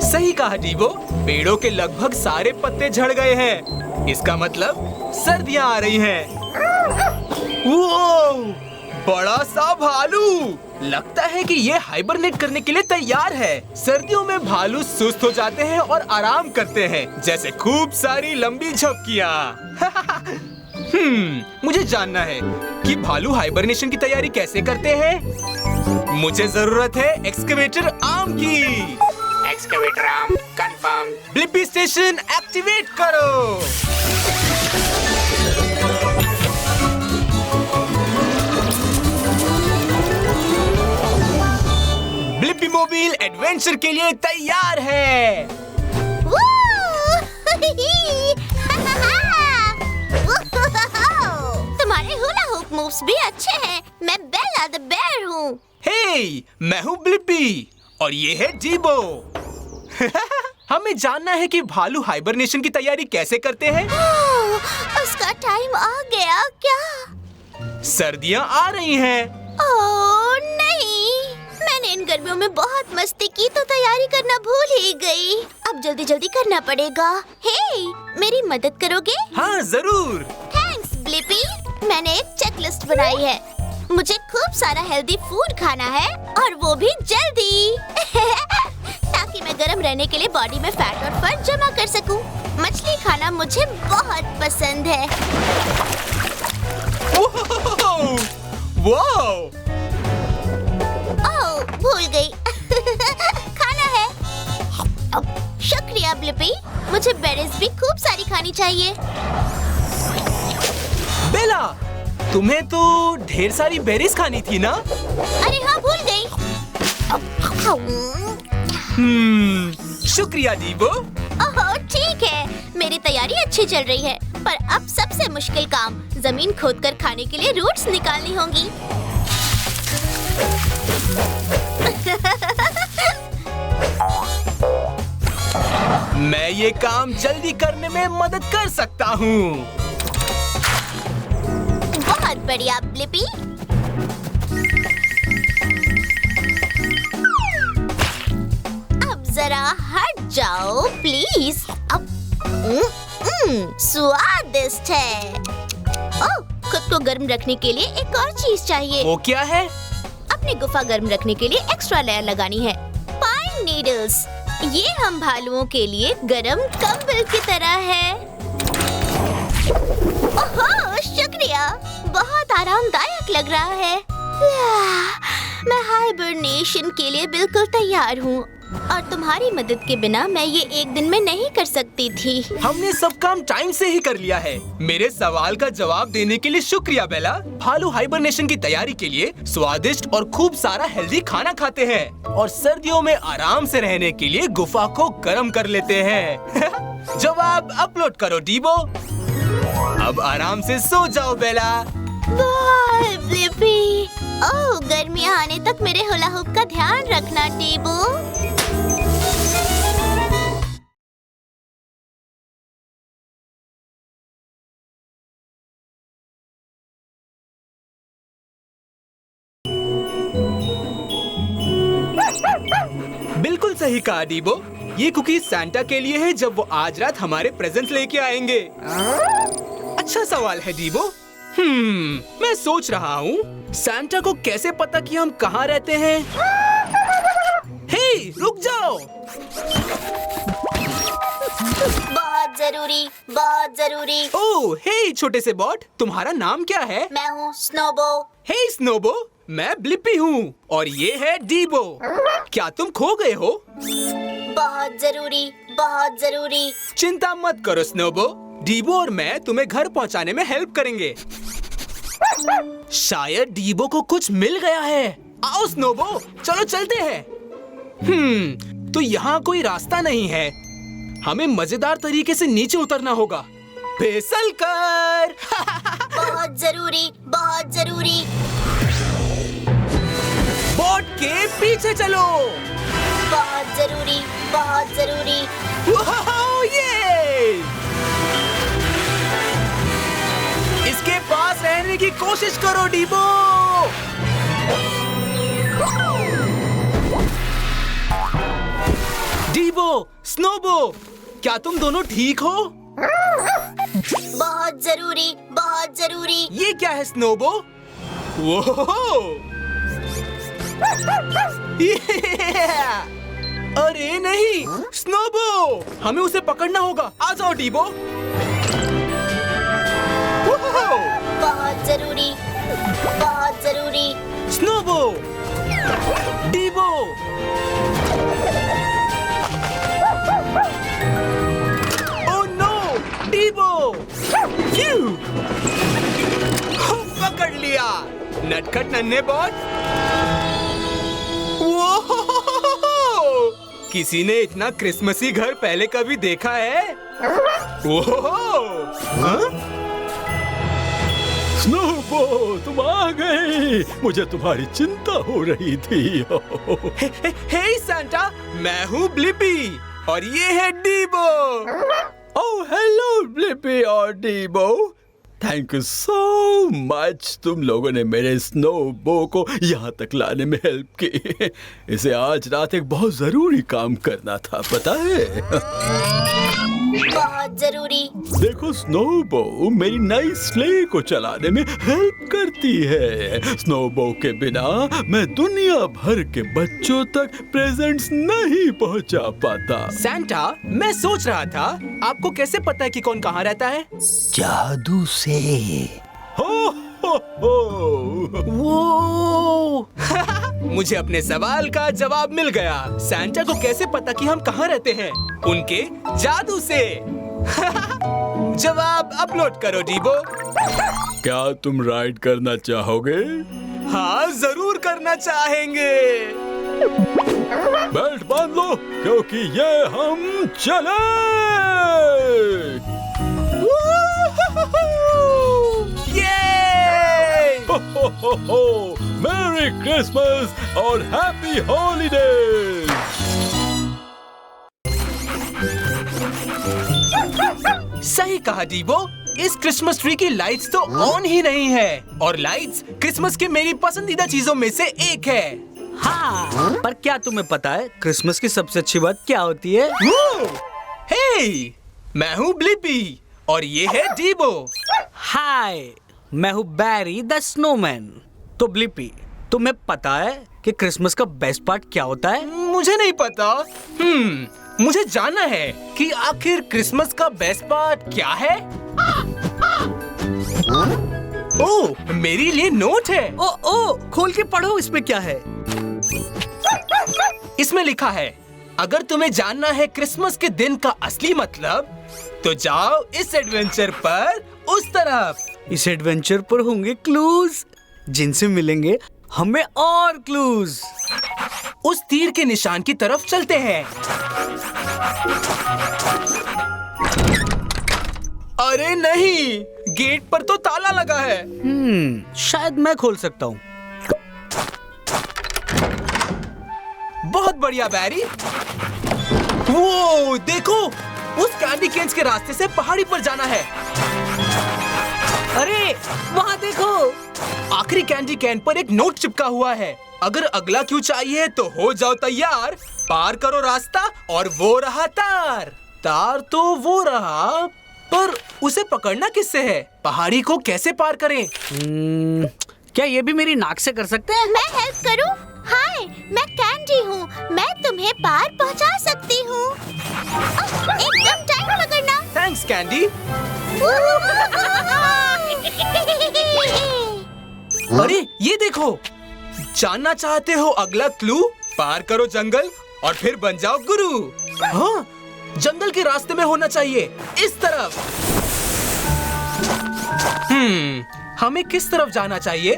सही कहा डीबो, पेड़ों के लगभग सारे पत्ते झड़ गए हैं। इसका मतलब सर्दियां आ रही हैं। वो बड़ा सा भालू! लगता है कि ये हाइबरनेट करने के लिए तैयार है। सर्दियों में भालू सुस्त हो जाते हैं और आराम करते हैं, जैसे खूब सारी लंबी झपकियां। मुझे जानना है कि भालू हाइबरनेशन की तैयारी कैसे करते हैं। मुझे जरूरत है एक्सकेवेटर आर्म की। Excavator arm confirm. Blippi station activate करो। ब्लिपी मोबाइल एडवेंचर के लिए तैयार है। तुम्हारे हुला हुप मूव्स भी अच्छे हैं। मैं बेला द बेयर हूँ। हे, मैं हूँ ब्लिपी और ये है डीबो। हमें जानना है कि भालू हाइबरनेशन की तैयारी कैसे करते हैं। उसका टाइम आ गया क्या? सर्दियाँ आ रही हैं। ओह नहीं, मैंने इन गर्मियों में बहुत मस्ती की तो तैयारी करना भूल ही गई। अब जल्दी जल्दी करना पड़ेगा। हे, मेरी मदद करोगे? हाँ जरूर। Thanks Blippi. मैंने एक चेकलिस्ट बनाई है। मुझे खूब सारा हेल्दी फूड खाना है और वो भी जल्दी। ताकि मैं गर्म रहने के लिए बॉडी में फैट और फैट जमा कर सकूं। मछली खाना मुझे बहुत पसंद है। वाओ! ओह, भूल गई। खाना है। शुक्रिया ब्लिपी। मुझे बेरीज भी खूब सारी खानी चाहिए। बेला, तुम्हें तो ढेर सारी बेरीज खानी थी ना? अरे हाँ, भूल गई। शुक्रिया डीबो। ओह ठीक है, मेरी तैयारी अच्छी चल रही है। पर अब सबसे मुश्किल काम जमीन खोदकर खाने के लिए रूट्स निकालनी होंगी। मैं ये काम जल्दी करने में मदद कर सकता हूँ। बहुत बढ़िया ब्लिपी। अब जरा हट जाओ प्लीज। अब स्वादिष्ट है। ओह, खुद को गर्म रखने के लिए एक और चीज चाहिए। वो क्या है? अपनी गुफा गर्म रखने के लिए एक्स्ट्रा लेयर लगानी है। Pine needles. ये हम भालुओं के लिए गर्म कंबल की तरह है। ओह शुक्रिया, बहुत आरामदायक लग रहा है। मैं हाइबरनेशन के लिए बिल्कुल तैयार हूँ और तुम्हारी मदद के बिना मैं ये एक दिन में नहीं कर सकती थी। हमने सब काम टाइम से ही कर लिया है। मेरे सवाल का जवाब देने के लिए शुक्रिया बेला। भालू हाइबरनेशन की तैयारी के लिए स्वादिष्ट और खूब सारा हेल्दी खाना खाते हैं और सर्दियों में आराम से रहने के लिए गुफा को गर्म कर लेते हैं। जवाब अपलोड करो डीबो। अब आराम से सो जाओ बेला। Bye Blippi. ओह, गर्मियाँ आने तक मेरे हुला हुप का ध्यान रखना डीबो। बिल्कुल सही कहा डीबो। ये कुकीज सैंटा के लिए है जब वो आज रात हमारे प्रेजेंट्स लेके आएंगे। अच्छा सवाल है डीबो। मैं सोच रहा हूँ सैंटा को कैसे पता कि हम कहाँ रहते हैं। हे, रुक जाओ। बहुत जरूरी, बहुत जरूरी। ओह, हे छोटे से बॉट, तुम्हारा नाम क्या है? मैं हूँ स्नोबो। हे स्नोबो, मैं ब्लिपी हूँ और ये है डीबो। क्या तुम खो गए हो? बहुत जरूरी, बहुत जरूरी। चिंता मत करो स्नोबो, डीबो और मैं तुम्हें घर पहुँचाने में हेल्प करेंगे। शायद डीबो को कुछ मिल गया है। आओ स्नोबो, चलो चलते हैं। तो यहाँ कोई रास्ता नहीं है। हमें मजेदार तरीके से नीचे उतरना होगा। फिसल कर। बहुत जरूरी, बहुत जरूरी। बोट के पीछे चलो। बहुत जरूरी, बहुत जरूरी। वाह, ये! इसके पास रहने की कोशिश करो डीबो। डीबो, स्नोबो, क्या तुम दोनों ठीक हो? बहुत जरूरी, बहुत जरूरी। ये क्या है स्नोबो? वो अरे नहीं, स्नोबो, हमें उसे पकड़ना होगा। आ जाओ डीबो। बहुत जरूरी, बहुत जरूरी। स्नोबो, डीबो, ओह नो, डीबो, पकड़ लिया। नटखट नन्हे बॉट। किसी ने इतना क्रिसमसी घर पहले कभी देखा है? स्नोबो, तुम आ गए। मुझे तुम्हारी चिंता हो रही थी। हे सांता, मैं हूँ ब्लिपी और ये है डीबो। ओह हेलो ब्लिपी और डीबो। थैंक यू सो मच, तुम लोगों ने मेरे स्नोबो को यहाँ तक लाने में हेल्प की। इसे आज रात एक बहुत जरूरी काम करना था, पता है? बहुत जरूरी। देखो स्नोबो मेरी नई स्ले को चलाने में हेल्प करती है। स्नोबो के बिना मैं दुनिया भर के बच्चों तक प्रेजेंट्स नहीं पहुंचा पाता। सांता, मैं सोच रहा था, आपको कैसे पता है कि कौन कहाँ रहता है? जादू से। हो हो। वो मुझे अपने सवाल का जवाब मिल गया। सांता को कैसे पता कि हम कहाँ रहते हैं? उनके जादू से। जवाब अपलोड करो डीबो। क्या तुम राइड करना चाहोगे? हाँ, जरूर करना चाहेंगे। बेल्ट बांध लो क्योंकि ये हम चले। मेरी क्रिसमस और हैप्पी हॉलीडेज। सही कहा डीबो, इस क्रिसमस ट्री की लाइट्स तो ऑन ही नहीं है और लाइट्स क्रिसमस की मेरी पसंदीदा चीजों में से एक है। हाँ, पर क्या तुम्हें पता है क्रिसमस की सबसे अच्छी बात क्या होती है? हे, मैं हूँ ब्लिपी और ये है डीबो। हाय, मैं हूँ बैरी द स्नोमैन। तो ब्लिपी, तुम्हें पता है कि क्रिसमस का बेस्ट पार्ट क्या होता है? मुझे नहीं पता। मुझे जानना है कि आखिर क्रिसमस का बेस्ट पार्ट क्या है। ओह, मेरे लिए नोट है। ओ, खोल के पढ़ो, इसमें क्या है? इसमें लिखा है, अगर तुम्हें जानना है क्रिसमस के दिन का असली मतलब, तो जाओ इस एडवेंचर पर उस तरफ। इस एडवेंचर पर होंगे क्लूज, जिनसे मिलेंगे हमें और क्लूज। उस तीर के निशान की तरफ चलते हैं। अरे नहीं, गेट पर तो ताला लगा है। शायद मैं खोल सकता हूँ। बहुत बढ़िया बैरी। वो देखो, उस कैंडी केन्स के रास्ते से पहाड़ी पर जाना है। अरे वहाँ देखो, आखिरी कैंडी कैन पर एक नोट चिपका हुआ है। अगर अगला क्यू चाहिए तो हो जाओ तैयार। पार करो रास्ता और वो रहा तार। तार तो वो रहा, पर उसे पकड़ना किससे है? पहाड़ी को कैसे पार करें? क्या ये भी मेरी नाक से कर सकते हैं? मैं हेल्प करूं? हाय, मैं कैंडी हूँ। मैं तुम्हें पार पहुँचा सकती हूँ। एकदम टाइट पकड़ना। Thanks candy. अरे ये देखो, जानना चाहते हो अगला क्लू? पार करो जंगल और फिर बन जाओ गुरु। हाँ, जंगल के रास्ते में होना चाहिए, इस तरफ। हमें किस तरफ जाना चाहिए?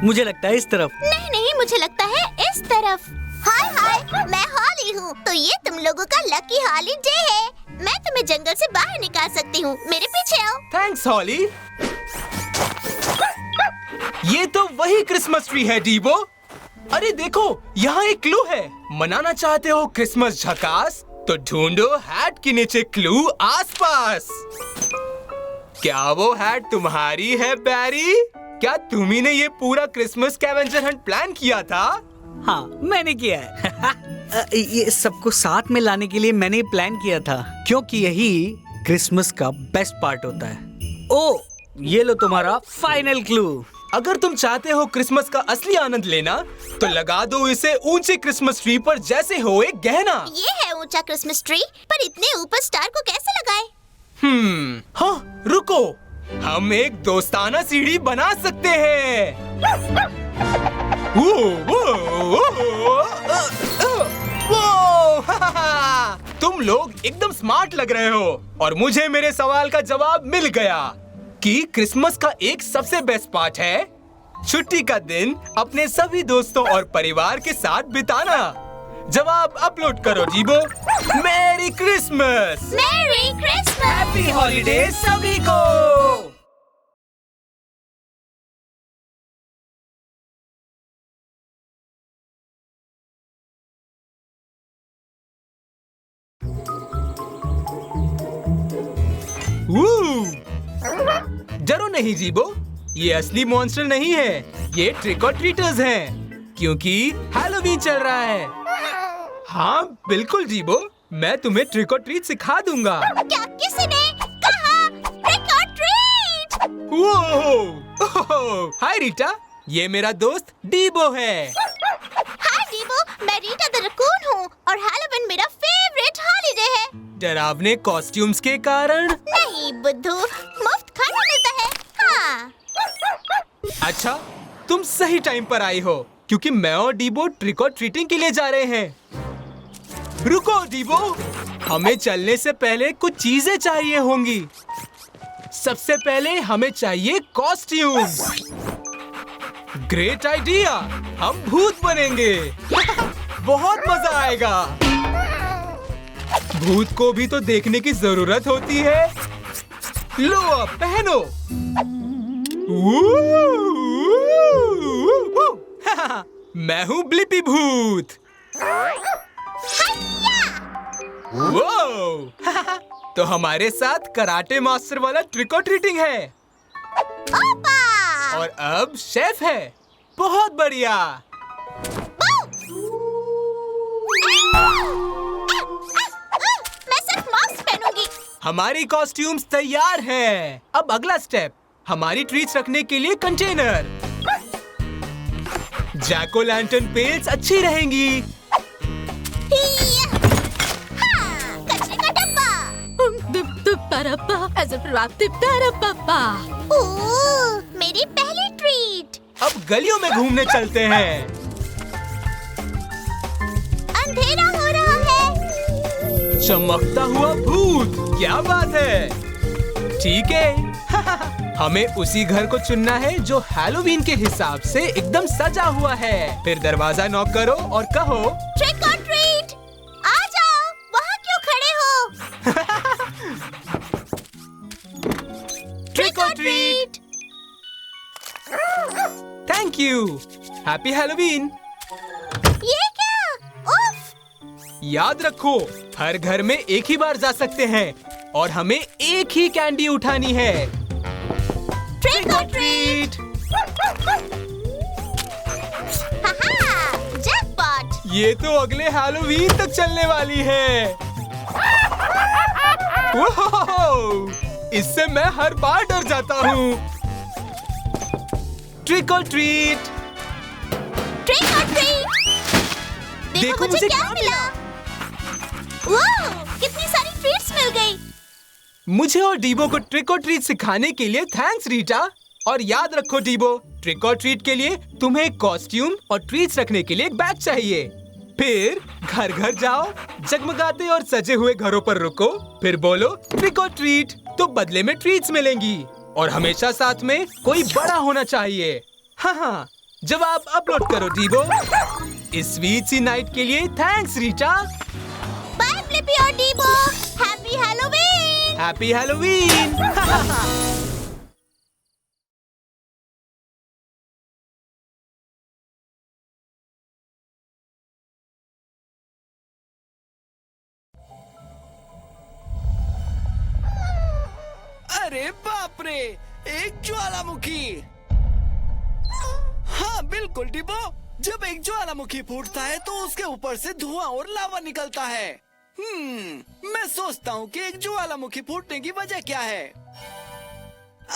मुझे लगता है इस तरफ। नहीं नहीं, मुझे लगता है इस तरफ। हाय हाय, मैं हॉली हूँ। तो ये तुम लोगों का लकी हॉलीडे है। मैं तुम्हें जंगल से बाहर निकाल सकती हूँ। मेरे पीछे आओ। थैंक्स हॉली। ये तो वही क्रिसमस ट्री है डीबो। अरे देखो, यहाँ एक क्लू है। मनाना चाहते हो क्रिसमस झकास? तो ढूंढो हैट के नीचे क्लू आसपास। क्या वो हैट तुम्हारी है बैरी? क्या तुम्ही ने ये पूरा क्रिसमस स्कैवेंजर हंट प्लान किया था? हाँ, मैंने किया है। ये सबको साथ में लाने के लिए मैंने ये प्लान किया था, क्योंकि यही क्रिसमस का बेस्ट पार्ट होता है। ओ, ये लो तुम्हारा फाइनल क्लू। अगर तुम चाहते हो क्रिसमस का असली आनंद लेना, तो लगा दो इसे ऊंचे क्रिसमस ट्री पर जैसे हो एक गहना। ये है ऊंचा क्रिसमस ट्री, पर इतने ऊपर स्टार को कैसे लगाए? हाँ, रुको, हम एक दोस्ताना सीढ़ी बना सकते हैं। तुम लोग एकदम स्मार्ट लग रहे हो और मुझे मेरे सवाल का जवाब मिल गया कि क्रिसमस का एक सबसे बेस्ट पार्ट है छुट्टी का दिन अपने सभी दोस्तों और परिवार के साथ बिताना। जवाब अपलोड करो जीबो। Merry Christmas! Merry Christmas! Happy holiday सभी को! डरो नहीं जीबो, ये असली मॉन्स्टर नहीं है, ये ट्रिक और ट्रीटर्स हैं, क्योंकि हैलोवीन चल रहा है। हाँ बिल्कुल जीबो, मैं तुम्हें ट्रिक और ट्रीट सिखा दूंगा। क्या किसी ने कहा ट्रिक और ट्रीट? ओह, हाय रीटा, ये मेरा दोस्त डीबो है। हाय डीबो, मैं रीटा द रकून हूँ और हैलोवीन मेरा फेवरेट हॉलीडे है। डरावने कॉस्ट्यूम्स के कारण? नहीं बुद्धू, मुफ्त खाना मिलता है। हाँ। अच्छा, तुम सही टाइम पर आई हो, क्योंकि मैं और डीबो ट्रिक और ट्रीटिंग के लिए जा रहे हैं। रुको डीबो, हमें चलने से पहले कुछ चीजें चाहिए होंगी। सबसे पहले हमें चाहिए कॉस्ट्यूम। ग्रेट आइडिया, हम भूत बनेंगे। बहुत मजा आएगा। भूत को भी तो देखने की जरूरत होती है। लो अब पहनो। मैं हूँ ब्लिपी भूत। वो तो हमारे साथ कराटे मास्टर वाला ट्रिक और ट्रीटिंग है। ओपा! और अब शेफ है। बहुत बढ़िया। मैं सिर्फ मास्क पहनूंगी। हमारी कॉस्ट्यूम्स तैयार हैं। अब अगला स्टेप, हमारी ट्रीट्स रखने के लिए कंटेनर। जैक ओ लैंटर्न पेल्स अच्छी रहेंगी। हाँ, कचरे का डब्बा। ओह, मेरी पहली ट्रीट। अब गलियों में घूमने चलते हैं। अंधेरा हो रहा है। चमकता हुआ भूत, क्या बात है। ठीक है। हमें उसी घर को चुनना है जो हैलोवीन के हिसाब से एकदम सजा हुआ है। फिर दरवाजा नॉक करो और कहो ट्रिक और ट्रीट। आ जाओ, वहाँ क्यों खड़े हो? ट्रिक और treat. Thank you. Happy Halloween. ये क्या? उफ! याद रखो, हर घर में एक ही बार जा सकते हैं और हमें एक ही कैंडी उठानी है। ट्रिक और ट्रीट। जैकपॉट। ये तो अगले हैलोवीन तक चलने वाली है। ओह, इससे मैं हर बार डर जाता हूँ। ट्रिक और ट्रीट। ट्रिक और ट्रीट। देखो मुझे क्या मिला। वाह, कितनी सारी ट्रीट्स मिल गई। मुझे और डीबो को ट्रिक और ट्रीट सिखाने के लिए थैंक्स रीटा। और याद रखो डीबो, ट्रिक और ट्रीट के लिए तुम्हें एक कॉस्ट्यूम और ट्रीट्स रखने के लिए एक बैग चाहिए। फिर घर घर जाओ, जगमगाते और सजे हुए घरों पर रुको, फिर बोलो ट्रिक और ट्रीट, तो बदले में ट्रीट्स मिलेंगी। और हमेशा साथ में कोई बड़ा होना चाहिए। हाँ, जवाब अपलोड करो डीबो। इस स्वीट सी नाइट के लिए थैंक्स रीटा। बाय फ्लिपी और डीबो। Happy Halloween. Happy Halloween. अरे बाप रे, एक ज्वालामुखी। हाँ बिल्कुल डिबो, जब एक ज्वालामुखी फूटता है तो उसके ऊपर से धुआं और लावा निकलता है। मैं सोचता हूँ कि एक ज्वालामुखी फूटने की वजह क्या है।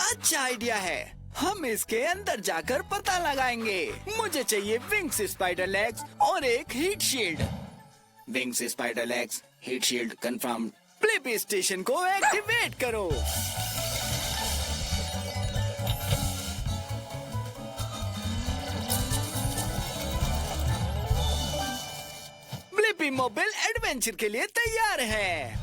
अच्छा आइडिया है, हम इसके अंदर जाकर पता लगाएंगे। मुझे चाहिए विंग्स स्पाइडर लेग्स और एक heat shield. Wings spider legs, heat shield confirm. Blippi station को एक्टिवेट करो। ब्लिपी मोबाइल एडवेंचर के लिए तैयार है।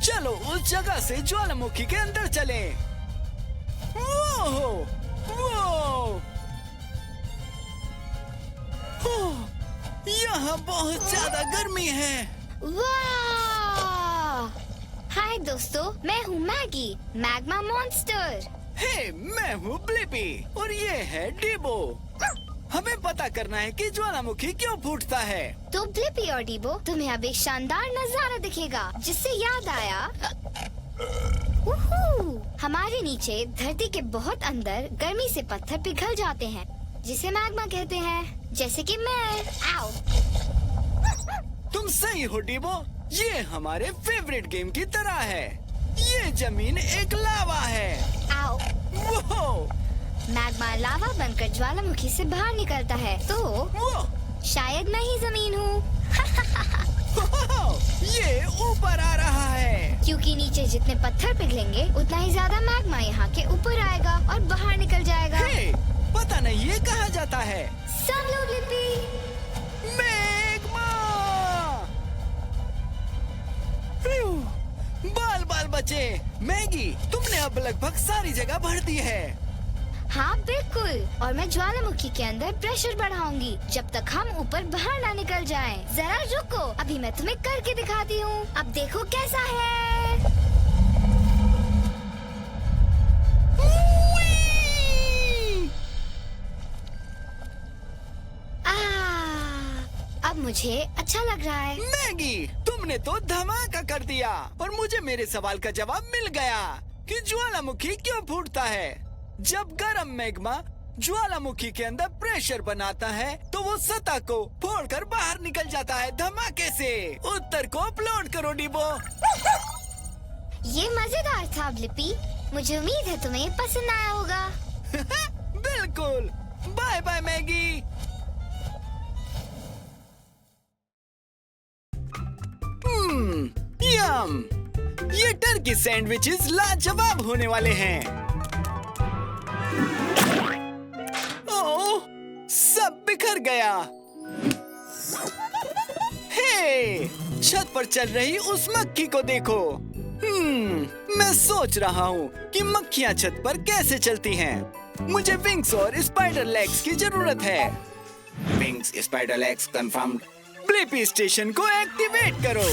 चलो उस जगह से ज्वालामुखी के अंदर चलें। वो, यहाँ बहुत ज्यादा गर्मी है। वाह! हाय दोस्तों, मैं हूँ मैगी, मैग्मा मॉन्स्टर। हे, मैं हूँ ब्लिपी और ये है डिबो। हमें पता करना है कि ज्वालामुखी क्यों फूटता है। तो ब्लिपी और डिबो, तुम्हें अब एक शानदार नजारा दिखेगा, जिससे याद आया हमारे नीचे धरती के बहुत अंदर गर्मी से पत्थर पिघल जाते हैं, जिसे मैग्मा कहते हैं, जैसे कि मैं। आओ। तुम सही हो डिबो, ये हमारे फेवरेट गेम की तरह है। ये जमीन एक लावा है। आओ। वो, मैग्मा लावा बनकर ज्वालामुखी से बाहर निकलता है, तो शायद मैं ही जमीन हूँ। ये ऊपर आ रहा है। क्योंकि नीचे जितने पत्थर पिघलेंगे उतना ही ज्यादा मैग्मा यहाँ के ऊपर आएगा और बाहर निकल जाएगा। हे, पता नहीं ये कहाँ जाता है। सब लोग लिपि। मैग्मा। बाल बाल बचे। मैगी, तुमने अब लगभग सारी जगह भर दी है। हाँ बिल्कुल, और मैं ज्वालामुखी के अंदर प्रेशर बढ़ाऊंगी जब तक हम ऊपर बाहर ना निकल जाएं। जरा रुको, अभी मैं तुम्हें करके दिखाती हूँ। अब देखो कैसा है। अब मुझे अच्छा लग रहा है। मैगी, तुमने तो धमाका कर दिया और मुझे मेरे सवाल का जवाब मिल गया कि ज्वालामुखी क्यों फूटता है। जब गर्म मैग्मा ज्वालामुखी के अंदर प्रेशर बनाता है तो वो सतह को फोड़कर बाहर निकल जाता है धमाके से। उत्तर को अपलोड करो डिबो। ये मजेदार था ब्लिपी, मुझे उम्मीद है तुम्हें ये पसंद आया होगा। बिल्कुल। Bye bye Maggi. यम, ये टर्की सैंडविचेस लाजवाब होने वाले हैं। ओह, सब बिखर गया। हे, छत पर चल रही उस मक्खी को देखो। मैं सोच रहा हूँ कि मक्खियाँ छत पर कैसे चलती हैं। मुझे विंग्स और स्पाइडर लेग्स की जरूरत है। Wings spider legs confirmed. Blippi station को एक्टिवेट करो।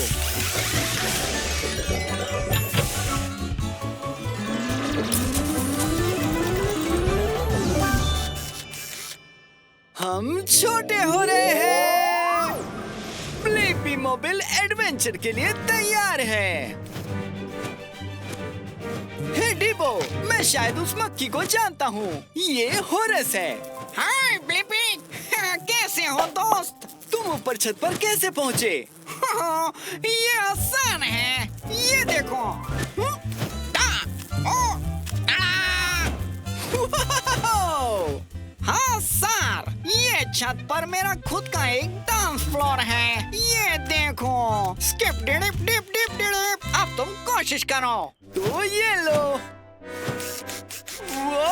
हम छोटे हो रहे हैं। ब्लिपी मोबाइल एडवेंचर के लिए तैयार है। हे डिबो, मैं शायद उस मक्खी को जानता हूँ। ये होरस है। हाय ब्लिपी, कैसे हो दोस्त? तुम ऊपर छत पर कैसे पहुँचे? ये आसान है, ये देखो। हाँ सर, ये छत पर मेरा खुद का एक डांस फ्लोर है। ये देखो, skip dip dip dip dip. अब तुम कोशिश करो। तो ये लो। वो,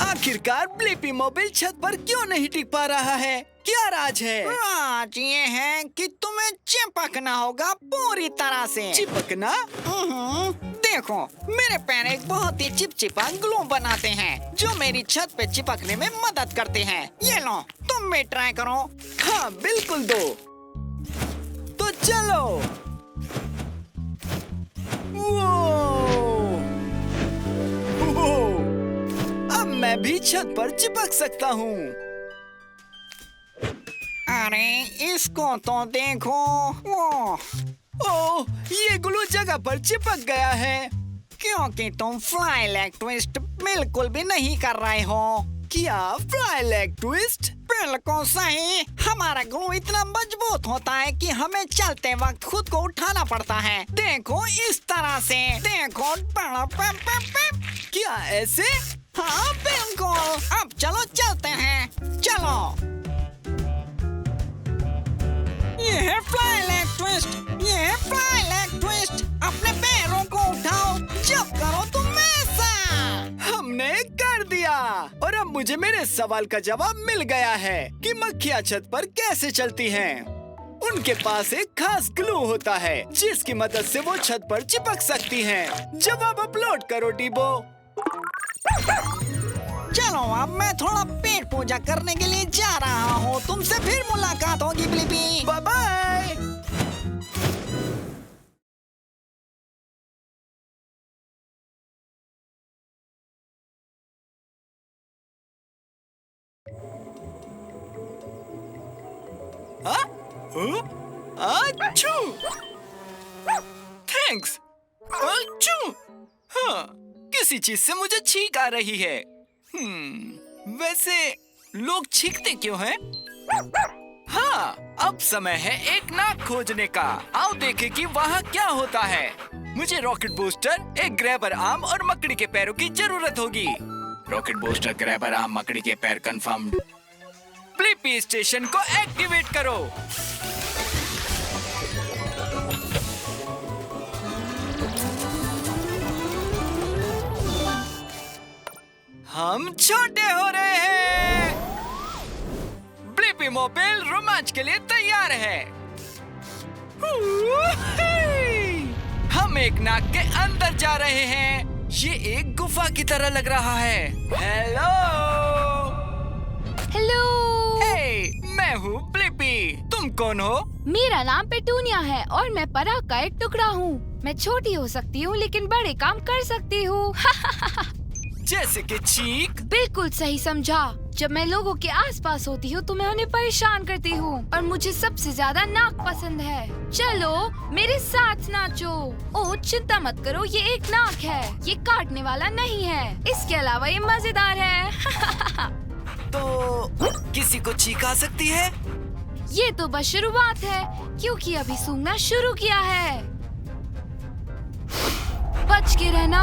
आखिरकार ब्लिपी मोबाइल छत पर क्यों नहीं टिक पा रहा है? क्या राज है? राज ये है कि तुम्हें चिपकना होगा पूरी तरह से। चिपकना? देखो, मेरे पैर एक बहुत ही चिपचिपा ग्लू बनाते हैं जो मेरी छत पे चिपकने में मदद करते हैं। ये लो, तुम भी ट्राई करो। हाँ बिल्कुल दो। तो चलो। अब मैं भी छत पर चिपक सकता हूँ। अरे इसको तो देखो। ओह, ये ग्लू जगह पर चिपक गया है। क्योंकि तुम फ्लाई लेग ट्विस्ट बिल्कुल भी नहीं कर रहे हो। क्या फ्लाई लेग ट्विस्ट? बिल्कुल सही। हमारा ग्लू इतना मजबूत होता है कि हमें चलते वक्त खुद को उठाना पड़ता है। देखो इस तरह से। देखो। क्या ऐसे? हाँ बिल्कुल। अब चलो चलते हैं। चलो। ये है फ्लाई लेग ट्विस्ट। ये है फ्लाई लेग ट्विस्ट। अपने पैरों को उठाओ जब करो तुम ऐसा। हमने कर दिया। और अब मुझे मेरे सवाल का जवाब मिल गया है कि मक्खियाँ छत पर कैसे चलती हैं। उनके पास एक खास ग्लू होता है जिसकी मदद से वो छत पर चिपक सकती हैं। जवाब अपलोड करो डीबो। चलो अब मैं थोड़ा पेट पूजा करने के लिए जा रहा हूँ। तुमसे फिर मुलाकात होगी ब्लिपी। Bye bye. अच्छू। थैंक्स। अच्छू। हाँ, किसी चीज से मुझे छींक आ रही है। वैसे लोग छींकते क्यों हैं? हाँ, अब समय है एक नाक खोजने का। आओ देखें कि वहाँ क्या होता है। मुझे रॉकेट बूस्टर, एक ग्रैबर आर्म और मकड़ी के पैरों की जरूरत होगी। रॉकेट बूस्टर, ग्रैबर आर्म, मकड़ी के पैर कंफर्म्ड। ब्लिपी स्टेशन को एक्टिवेट करो। हम छोटे हो रहे हैं। ब्लिपी मोबाइल रोमांच के लिए तैयार है। हम एक नाक के अंदर जा रहे हैं। ये एक गुफा की तरह लग रहा है। हेलो। हेलो। हे, मैं हूँ ब्लिपी। तुम कौन हो? मेरा नाम पेटूनिया है और मैं पराग का एक टुकड़ा हूँ। मैं छोटी हो सकती हूँ लेकिन बड़े काम कर सकती हूँ। जैसे कि चीख? बिल्कुल सही समझा। जब मैं लोगों के आसपास होती हूँ तो मैं उन्हें परेशान करती हूँ और मुझे सबसे ज्यादा नाक पसंद है। चलो मेरे साथ नाचो। ओह चिंता मत करो, ये एक नाक है, ये काटने वाला नहीं है। इसके अलावा ये मजेदार है। तो किसी को चीख आ सकती है? ये तो बस शुरुआत है क्योंकि अभी सूंघना शुरू किया है। बच के रहना।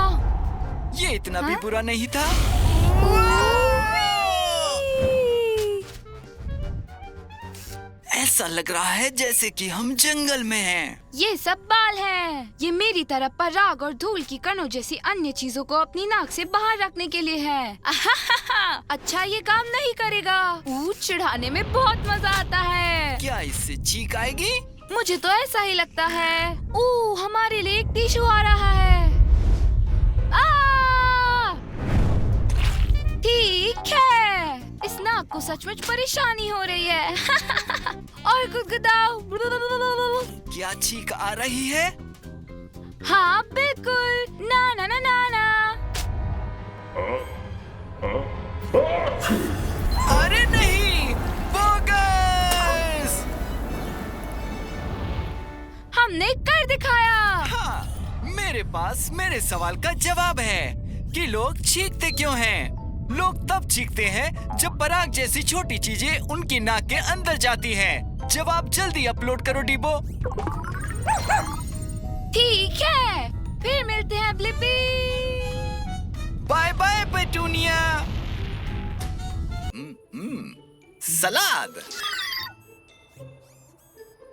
ये इतना भी बुरा नहीं था। ऐसा लग रहा है जैसे कि हम जंगल में हैं। ये सब बाल हैं। ये मेरी तरह पराग और धूल की कणों जैसी अन्य चीजों को अपनी नाक से बाहर रखने के लिए है। अच्छा ये काम नहीं करेगा। चिढ़ाने में बहुत मजा आता है। क्या इससे चीख आएगी? मुझे तो ऐसा ही लगता है। हमारे लिए एक टिश्यू आ रहा है। ठीक है, इस नाक को सचमुच परेशानी हो रही है। और गुदगुदाओ। क्या चीख आ रही है? हाँ बिल्कुल। ना ना ना ना ना। अरे नहीं, बोगस! हमने कर दिखाया। हाँ, मेरे पास मेरे सवाल का जवाब है कि लोग चीखते क्यों हैं। लोग तब चीखते हैं जब पराग जैसी छोटी चीजें उनकी नाक के अंदर जाती हैं। जवाब जल्दी अपलोड करो डीबो। ठीक है, फिर मिलते हैं ब्लिपी। Bye bye Petunia. सलाद।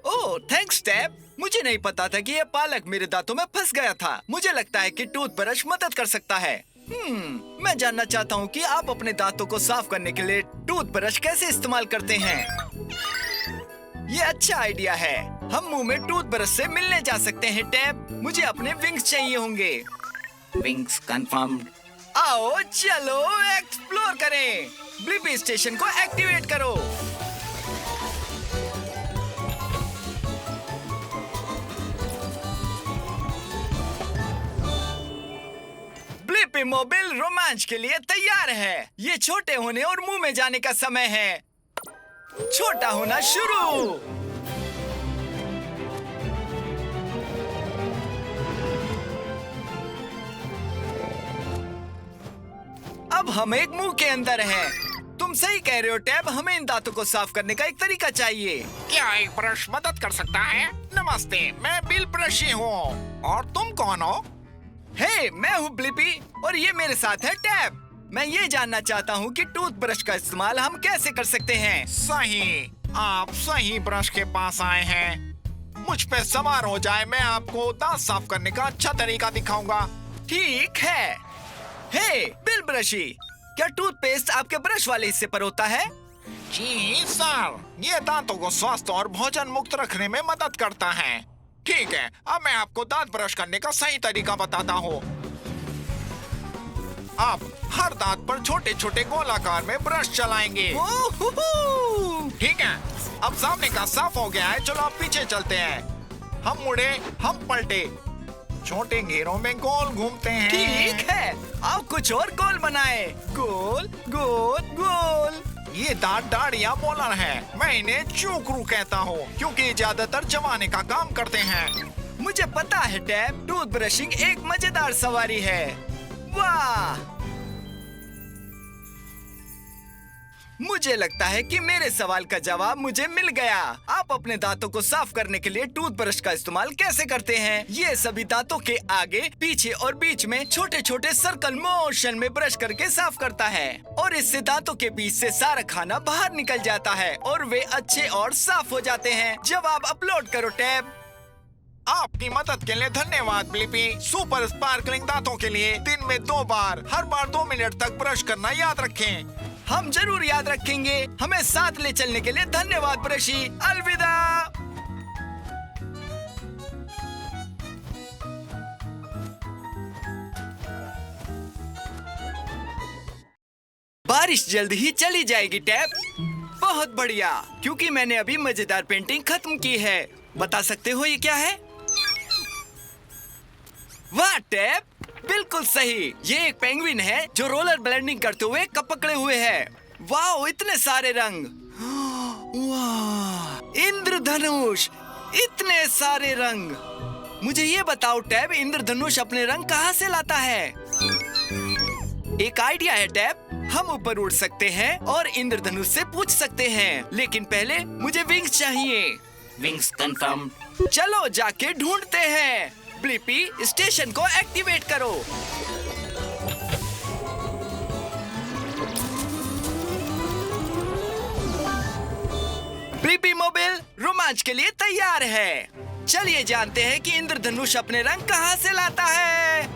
Oh thanks Tab. मुझे नहीं पता था कि ये पालक मेरे दांतों में फंस गया था। मुझे लगता है कि टूथब्रश मदद कर सकता है। मैं जानना चाहता हूँ कि आप अपने दांतों को साफ करने के लिए टूथब्रश कैसे इस्तेमाल करते हैं। ये अच्छा आइडिया है। हम मुंह में टूथब्रश से मिलने जा सकते हैं टैब। मुझे अपने विंग्स चाहिए होंगे। Wings confirmed. आओ चलो एक्सप्लोर करें। ब्लिपी स्टेशन को एक्टिवेट करो। ब्लिपी मोबाइल रोमांच के लिए तैयार है। ये छोटे होने और मुंह में जाने का समय है। छोटा होना शुरू। अब हम एक मुंह के अंदर हैं। तुम सही कह रहे हो टैब, हमें इन दांतों को साफ करने का एक तरीका चाहिए। क्या एक ब्रश मदद कर सकता है? नमस्ते, मैं बिल ब्रशी हूँ। और तुम कौन हो? हे, मैं हूँ ब्लिपी और ये मेरे साथ है टैब। मैं ये जानना चाहता हूँ कि टूथब्रश का इस्तेमाल हम कैसे कर सकते हैं। सही, आप सही ब्रश के पास आए हैं। मुझ पे सवार हो जाए, मैं आपको दांत साफ करने का अच्छा तरीका दिखाऊंगा। ठीक है। हे बिल ब्रशी, क्या टूथपेस्ट आपके ब्रश वाले हिस्से पर होता है? जी सर, ये दांतों को स्वस्थ और भोजन मुक्त रखने में मदद करता है। ठीक है, अब मैं आपको दांत ब्रश करने का सही तरीका बताता हूँ। आप हर दांत पर छोटे छोटे गोलाकार में ब्रश चलाएंगे। ओहो! ठीक है, अब सामने का साफ हो गया है। चलो अब पीछे चलते हैं। हम मुड़े, हम पलटे, छोटे घेरों में गोल घूमते हैं। ठीक है, अब कुछ और गोल बनाए। गोल गोल गोल। ये दांत दाढ़ियाँ बॉलर है। मैं इन्हें चूकरू कहता हूँ क्योंकि ये ज्यादातर चबाने का काम करते हैं। मुझे पता है टैब, टूथ ब्रशिंग एक मजेदार सवारी है। वाह, मुझे लगता है कि मेरे सवाल का जवाब मुझे मिल गया। आप अपने दांतों को साफ करने के लिए टूथब्रश का इस्तेमाल कैसे करते हैं? ये सभी दांतों के आगे, पीछे और बीच में छोटे छोटे सर्कल मोशन में ब्रश करके साफ करता है और इससे दांतों के बीच से सारा खाना बाहर निकल जाता है और वे अच्छे और साफ हो जाते हैं। जवाब अपलोड करो टैब। आपकी मदद के लिए धन्यवाद ब्लिपी। सुपर स्पार्कलिंग दांतों के लिए दिन में 2 बार, हर बार 2 मिनट तक ब्रश करना याद रखें। हम जरूर याद रखेंगे। हमें साथ ले चलने के लिए धन्यवाद ब्रशी। अलविदा। बारिश जल्द ही चली जाएगी टैब। बहुत बढ़िया, क्योंकि मैंने अभी मजेदार पेंटिंग खत्म की है। बता सकते हो ये क्या है? वाह टैब, बिल्कुल सही। ये एक पेंगुइन है जो रोलर ब्लेंडिंग करते हुए कप पकड़े हुए है। वाह, इतने सारे रंग। वाह, इंद्रधनुष, इतने सारे रंग। मुझे ये बताओ टैब, इंद्रधनुष अपने रंग कहाँ से लाता है? एक आइडिया है टैब, हम ऊपर उड़ सकते हैं और इंद्रधनुष से पूछ सकते हैं। लेकिन पहले मुझे विंग्स चाहिए। Wings confirm. चलो जाके ढूंढते हैं। ब्लिपी, स्टेशन को एक्टिवेट करो। ब्लिपी मोबाइल रोमांच के लिए तैयार है। चलिए जानते हैं कि इंद्रधनुष अपने रंग कहां से लाता है।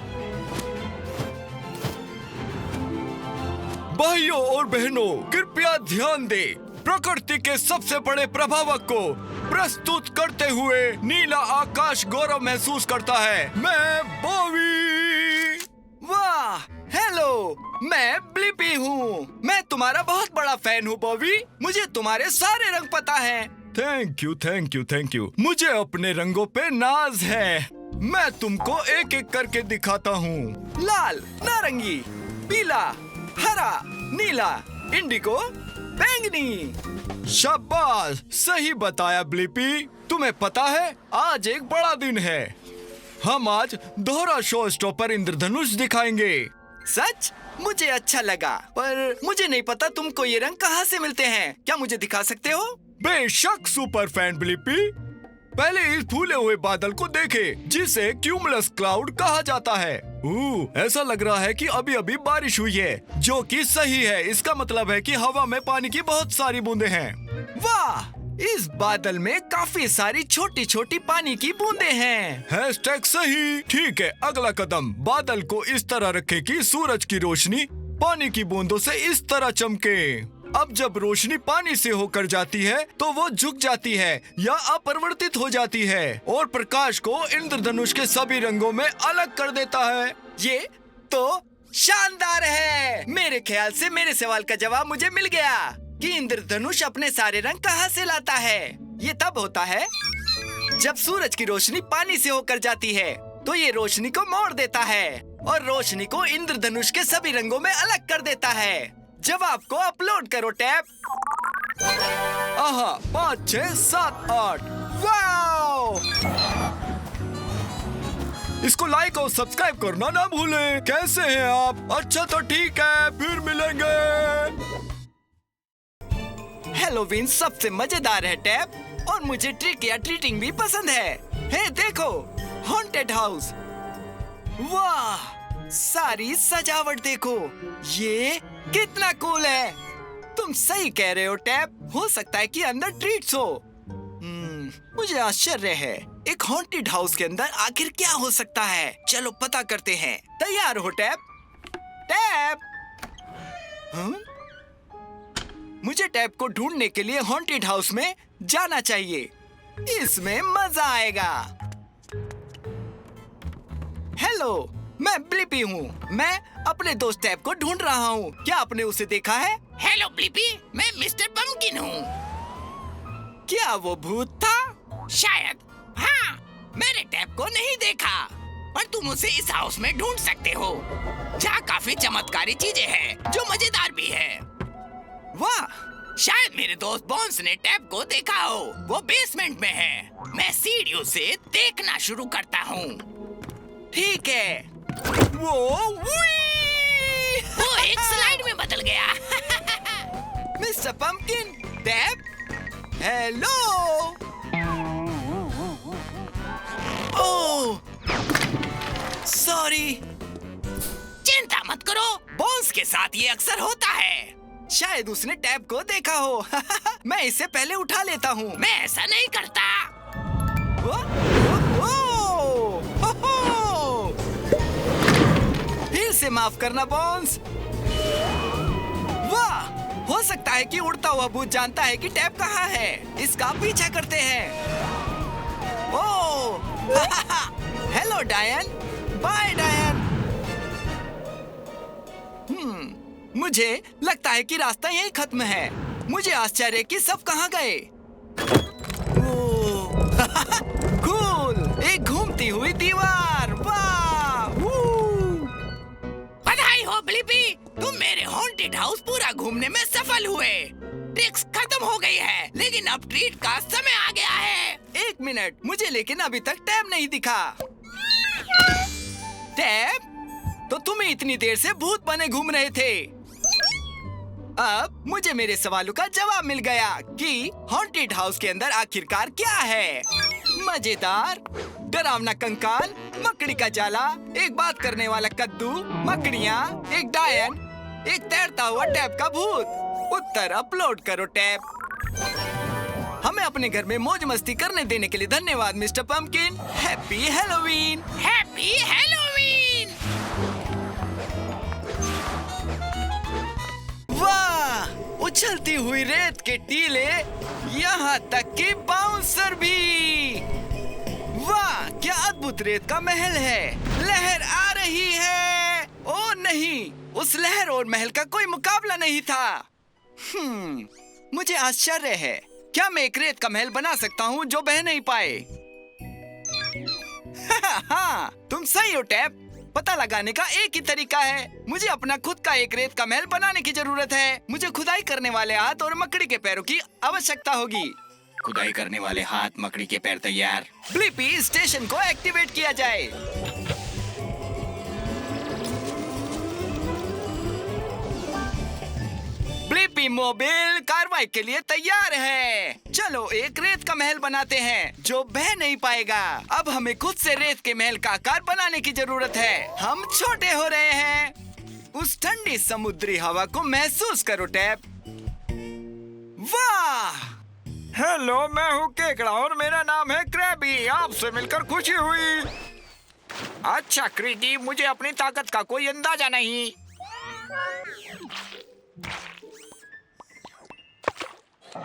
भाइयों और बहनों, कृपया ध्यान दें। प्रकृति के सबसे बड़े प्रभावक को प्रस्तुत करते हुए नीला आकाश गौरव महसूस करता है। मैं बॉबी। वाह, हेलो, मैं ब्लिपी हूँ। मैं तुम्हारा बहुत बड़ा फैन हूँ बॉबी। मुझे तुम्हारे सारे रंग पता हैं। Thank you, thank you, thank you. मुझे अपने रंगों पे नाज है। मैं तुमको एक एक करके दिखाता हूँ। लाल, नारंगी, पीला, हरा, नीला, इंडिगो, बैंगनी। शाबाश, सही बताया ब्लिपी। तुम्हें पता है, आज एक बड़ा दिन है। हम आज दोहरा शो स्टॉपर इंद्रधनुष दिखाएंगे। सच? मुझे अच्छा लगा, पर मुझे नहीं पता तुमको ये रंग कहाँ से मिलते हैं। क्या मुझे दिखा सकते हो? बेशक सुपर फैन ब्लिपी। पहले इस फूले हुए बादल को देखे, जिसे क्यूमुलस क्लाउड कहा जाता है। ऐसा लग रहा है कि अभी अभी बारिश हुई है, जो कि सही है। इसका मतलब है कि हवा में पानी की बहुत सारी बूंदें हैं। वाह, इस बादल में काफी सारी छोटी छोटी पानी की बूंदें हैं। हैशटैग सही। ठीक है, अगला कदम, बादल को इस तरह रखें कि सूरज की रोशनी पानी की बूंदों से इस तरह चमके। अब जब रोशनी पानी से होकर जाती है तो वो झुक जाती है या अपरिवर्तित हो जाती है और प्रकाश को इंद्रधनुष के सभी रंगों में अलग कर देता है। ये तो शानदार है। मेरे ख्याल से मेरे सवाल का जवाब मुझे मिल गया कि इंद्रधनुष अपने सारे रंग कहाँ से लाता है। ये तब होता है जब सूरज की रोशनी पानी से होकर जाती है, तो ये रोशनी को मोड़ देता है और रोशनी को इंद्रधनुष के सभी रंगों में अलग कर देता है। जवाब को अपलोड करो टैब। आहा, 5, 6, 7, 8। वाओ! इसको लाइक और सब्सक्राइब करना ना भूलें। कैसे हैं आप? अच्छा तो ठीक है, फिर मिलेंगे। हेलोवीन सबसे मजेदार है टैप, और मुझे ट्रिक या ट्रीटिंग भी पसंद है। हे देखो, हॉन्टेड हाउस। वाह, सारी सजावट देखो, ये कितना कूल है। तुम सही कह रहे हो टैप, हो सकता है कि अंदर ट्रीट्स हो। मुझे आश्चर्य है, एक हॉन्टेड हाउस के अंदर आखिर क्या हो सकता है। चलो पता करते हैं। तैयार हो टैप? टैप! मुझे टैप को ढूंढने के लिए हॉन्टेड हाउस में जाना चाहिए। इसमें मजा आएगा। हेलो, मैं ब्लिपी हूँ। मैं अपने दोस्त टैप को ढूंढ रहा हूँ। क्या आपने उसे देखा है? हेलो ब्लिपी, मैं मिस्टर पम्पकिन हूँ। क्या वो भूत था? शायद। हाँ, मैंने टैप को नहीं देखा, पर तुम उसे इस हाउस में ढूंढ सकते हो, जहाँ काफी चमत्कारी चीजें हैं जो मजेदार भी है। वाह! शायद मेरे दोस्त बॉन्स ने टैप को देखा हो। वो बेसमेंट में है। मैं सीढ़ियों से देखना शुरू करता हूँ। ठीक है। वो एक स्लाइड में बदल गया। Mister Pumpkin, tap, hello. Oh, sorry. चिंता मत करो, बॉन्स के साथ ये अक्सर होता है। शायद उसने टैप को देखा हो। मैं इसे पहले उठा लेता हूँ। मैं ऐसा नहीं करता। फिर से माफ करना बॉन्स। वाह! हो सकता है कि उड़ता हुआ भूत जानता है कि टैप कहाँ है। इसका पीछा करते हैं। ओह! हेलो डायन। बाय डायन। मुझे लगता है कि रास्ता यहीं खत्म है। मुझे आश्चर्य कि सब कहाँ गए। कूल! एक घूमती हुई दीवार। वाह! बधाई हो ब्लिपी, तुम मेरे हॉन्टेड हाउस पूरा घूमने में सफल हुए। ट्रिक्स खत्म हो गई है, लेकिन अब ट्रीट का समय आ गया है। एक मिनट, मुझे लेकिन अभी तक टैप नहीं दिखा। टैप, तो तुम्हें इतनी देर से भूत बने घूम रहे थे। अब मुझे मेरे सवालों का जवाब मिल गया कि हॉन्टेड हाउस के अंदर आखिरकार क्या है। मजेदार, डरावना कंकाल, मकड़ी का जाला, एक बात करने वाला कद्दू, मकड़ियाँ, एक डायन, एक तैरता हुआ टैप का भूत। उत्तर अपलोड करो टैप। हमें अपने घर में मौज मस्ती करने देने के लिए धन्यवाद mister pumpkin. Happy Halloween. Happy Halloween. वाह! उछलती हुई रेत के टीले, यहाँ तक कि बाउंसर भी। वाह! क्या अद्भुत रेत का महल है। लहर आ रही है। ओ नहीं, उस लहर और महल का कोई मुकाबला नहीं था। मुझे आश्चर्य है, क्या मैं एक रेत का महल बना सकता हूँ जो बह नहीं पाए? हाँ, तुम सही हो टैप। पता लगाने का एक ही तरीका है। मुझे अपना खुद का एक रेत का महल बनाने की जरूरत है। मुझे खुदाई करने वाले हाथ और मकड़ी के पैरों की आवश्यकता होगी। खुदाई करने वाले हाथ, मकड़ी के पैर तैयार। ब्लिपी, स्टेशन को एक्टिवेट किया जाए। ब्लिपी मोबाइल कार्रवाई के लिए तैयार है। चलो एक रेत का महल बनाते हैं जो बह नहीं पाएगा। अब हमें खुद से रेत के महल का आकार बनाने की जरूरत है। हम छोटे हो रहे हैं। उस ठंडी समुद्री हवा को महसूस करो टैप। वाह! हेलो, मैं हूँ केकड़ा और मेरा नाम है क्रैबी। आपसे मिलकर खुशी हुई। अच्छा क्रीडी, मुझे अपनी ताकत का कोई अंदाजा नहीं।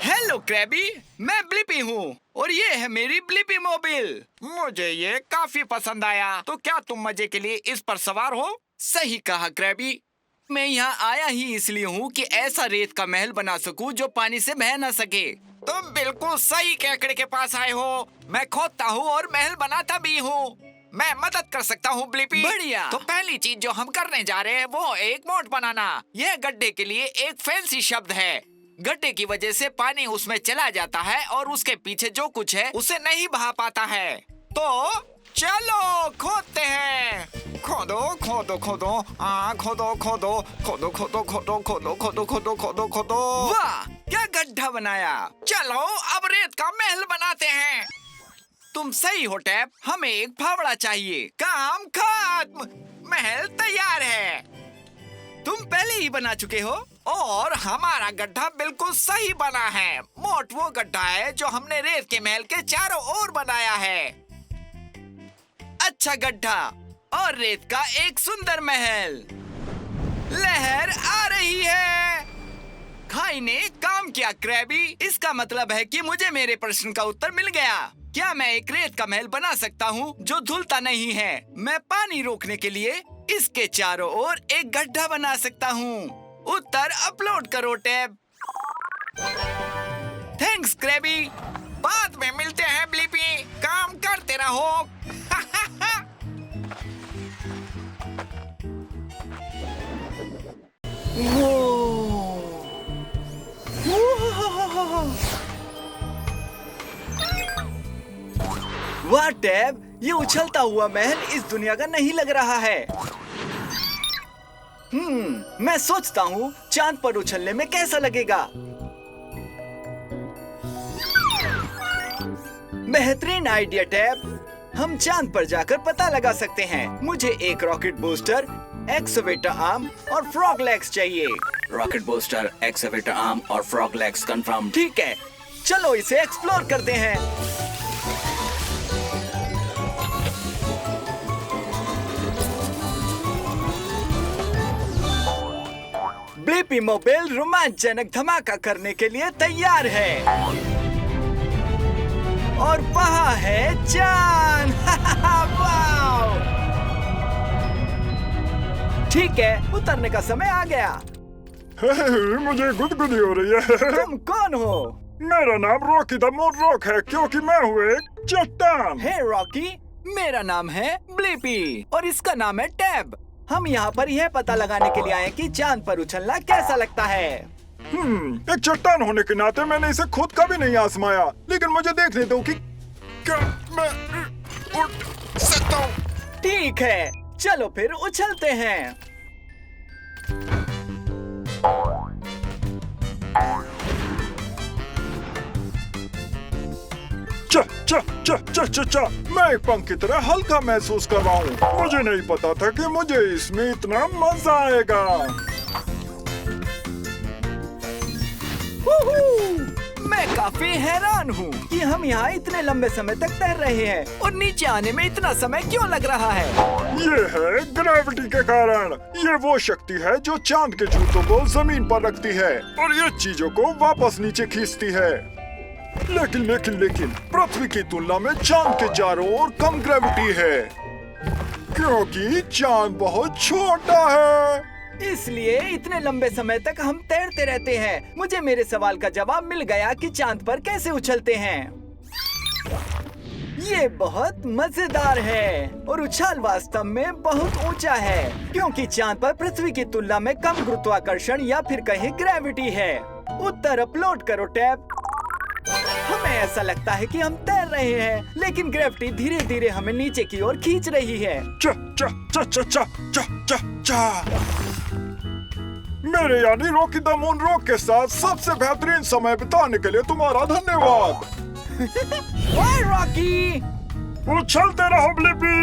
हेलो क्रैबी, मैं ब्लिपी हूँ और ये है मेरी ब्लिपी मोबाइल। मुझे ये काफी पसंद आया। तो क्या तुम मजे के लिए इस पर सवार हो? सही कहा क्रैबी। मैं यहाँ आया ही इसलिए हूँ कि ऐसा रेत का महल बना सकूँ जो पानी से बह ना सके। तुम बिल्कुल सही केकड़े के पास आए हो। मैं खोदता हूँ और महल बनाता भी हूँ। मैं मदद कर सकता हूँ ब्लिपी। बढ़िया। तो पहली चीज जो हम करने जा रहे हैं वो एक मोट बनाना। यह गड्ढे के लिए एक फैंसी शब्द है। गड्ढे की वजह से पानी उसमें चला जाता है और उसके पीछे जो कुछ है उसे नहीं बहा पाता है। तो चलो खोदते हैं। खोदो खोदो खोदो खोदो खोदो खोदो खोदो खोदो खोदो खोदो खोदो खोदो खोदो। वाह, क्या गड्ढा बनाया। चलो अब रेत का महल बनाते हैं। तुम सही हो टैब, हमें एक फावड़ा चाहिए। काम खत्म, महल तैयार है। तुम पहले ही बना चुके हो और हमारा गड्ढा बिल्कुल सही बना है। मोट वो गड्ढा है जो हमने रेत के महल के चारों ओर बनाया है। अच्छा गड्ढा और रेत का एक सुंदर महल। लहर आ रही है। खाई ने काम किया क्रैबी। इसका मतलब है कि मुझे मेरे प्रश्न का उत्तर मिल गया। क्या मैं एक रेत का महल बना सकता हूँ जो धुलता नहीं है? मैं पानी रोकने के लिए इसके चारों ओर एक गड्ढा बना सकता हूँ। उत्तर अपलोड करो टैब। Thanks Krabby. बाद में मिलते हैं ब्लिपी। काम करते रहो। वाह टैब, ये उछलता हुआ महल इस दुनिया का नहीं लग रहा है। मैं सोचता हूँ चांद पर उछलने में कैसा लगेगा। बेहतरीन आइडिया टैब। हम चांद पर जाकर पता लगा सकते हैं। मुझे एक रॉकेट बूस्टर, एक्सवेटर आर्म और फ्रॉग लेग्स चाहिए। रॉकेट बूस्टर, एक्सवेटर आर्म और फ्रॉग लेग्स कंफर्म। ठीक है, चलो इसे एक्सप्लोर करते हैं। ब्लिपी मोबाइल रोमांचजनक धमाका करने के लिए तैयार है। और वहाँ है चांद। वाव! ठीक है, उतरने का समय आ गया। मुझे गुदगुदी हो रही है। तुम कौन हो? मेरा नाम रॉकी द मून रॉक है क्योंकि मैं हूँ एक चट्टान। हे रॉकी, मेरा नाम है ब्लिपी और इसका नाम है टैब। हम यहाँ पर यह पता लगाने के लिए आए कि चांद पर उछलना कैसा लगता है। एक चट्टान होने के नाते मैंने इसे खुद कभी नहीं आजमाया, लेकिन मुझे देखने दो कि क्या मैं उड़ सकता हूँ। ठीक है, चलो फिर उछलते हैं। चा चा चा चा चा चा, मैं एक पंख की तरह हल्का महसूस कर रहा हूँ। मुझे नहीं पता था कि मुझे इसमें इतना मजा आएगा। मैं काफी हैरान हूँ कि हम यहाँ इतने लंबे समय तक तैर रहे हैं और नीचे आने में इतना समय क्यों लग रहा है। ये है ग्रेविटी के कारण। ये वो शक्ति है जो चांद के जूतों को जमीन पर रखती है और ये चीजों को वापस नीचे खींचती है। लेकिन पृथ्वी की तुलना में चांद के चारों ओर कम ग्रेविटी है क्योंकि चांद बहुत छोटा है। इसलिए इतने लंबे समय तक हम तैरते रहते हैं। मुझे मेरे सवाल का जवाब मिल गया कि चांद पर कैसे उछलते हैं। ये बहुत मजेदार है और उछाल वास्तव में बहुत ऊंचा है क्योंकि चांद पर पृथ्वी की तुलना में कम गुरुत्वाकर्षण या फिर कहीं ग्रेविटी है। उत्तर अपलोड करो टैब। हमें ऐसा लगता है कि हम तैर रहे हैं, लेकिन ग्रेविटी धीरे धीरे हमें नीचे की ओर खींच रही है। चा चा चा चा चा चा चा चा। मेरे यानी रॉकी द मून रॉक के साथ सबसे बेहतरीन समय बिताने के लिए तुम्हारा धन्यवाद। Bye Rocky. उछलते रहो ब्लिपी।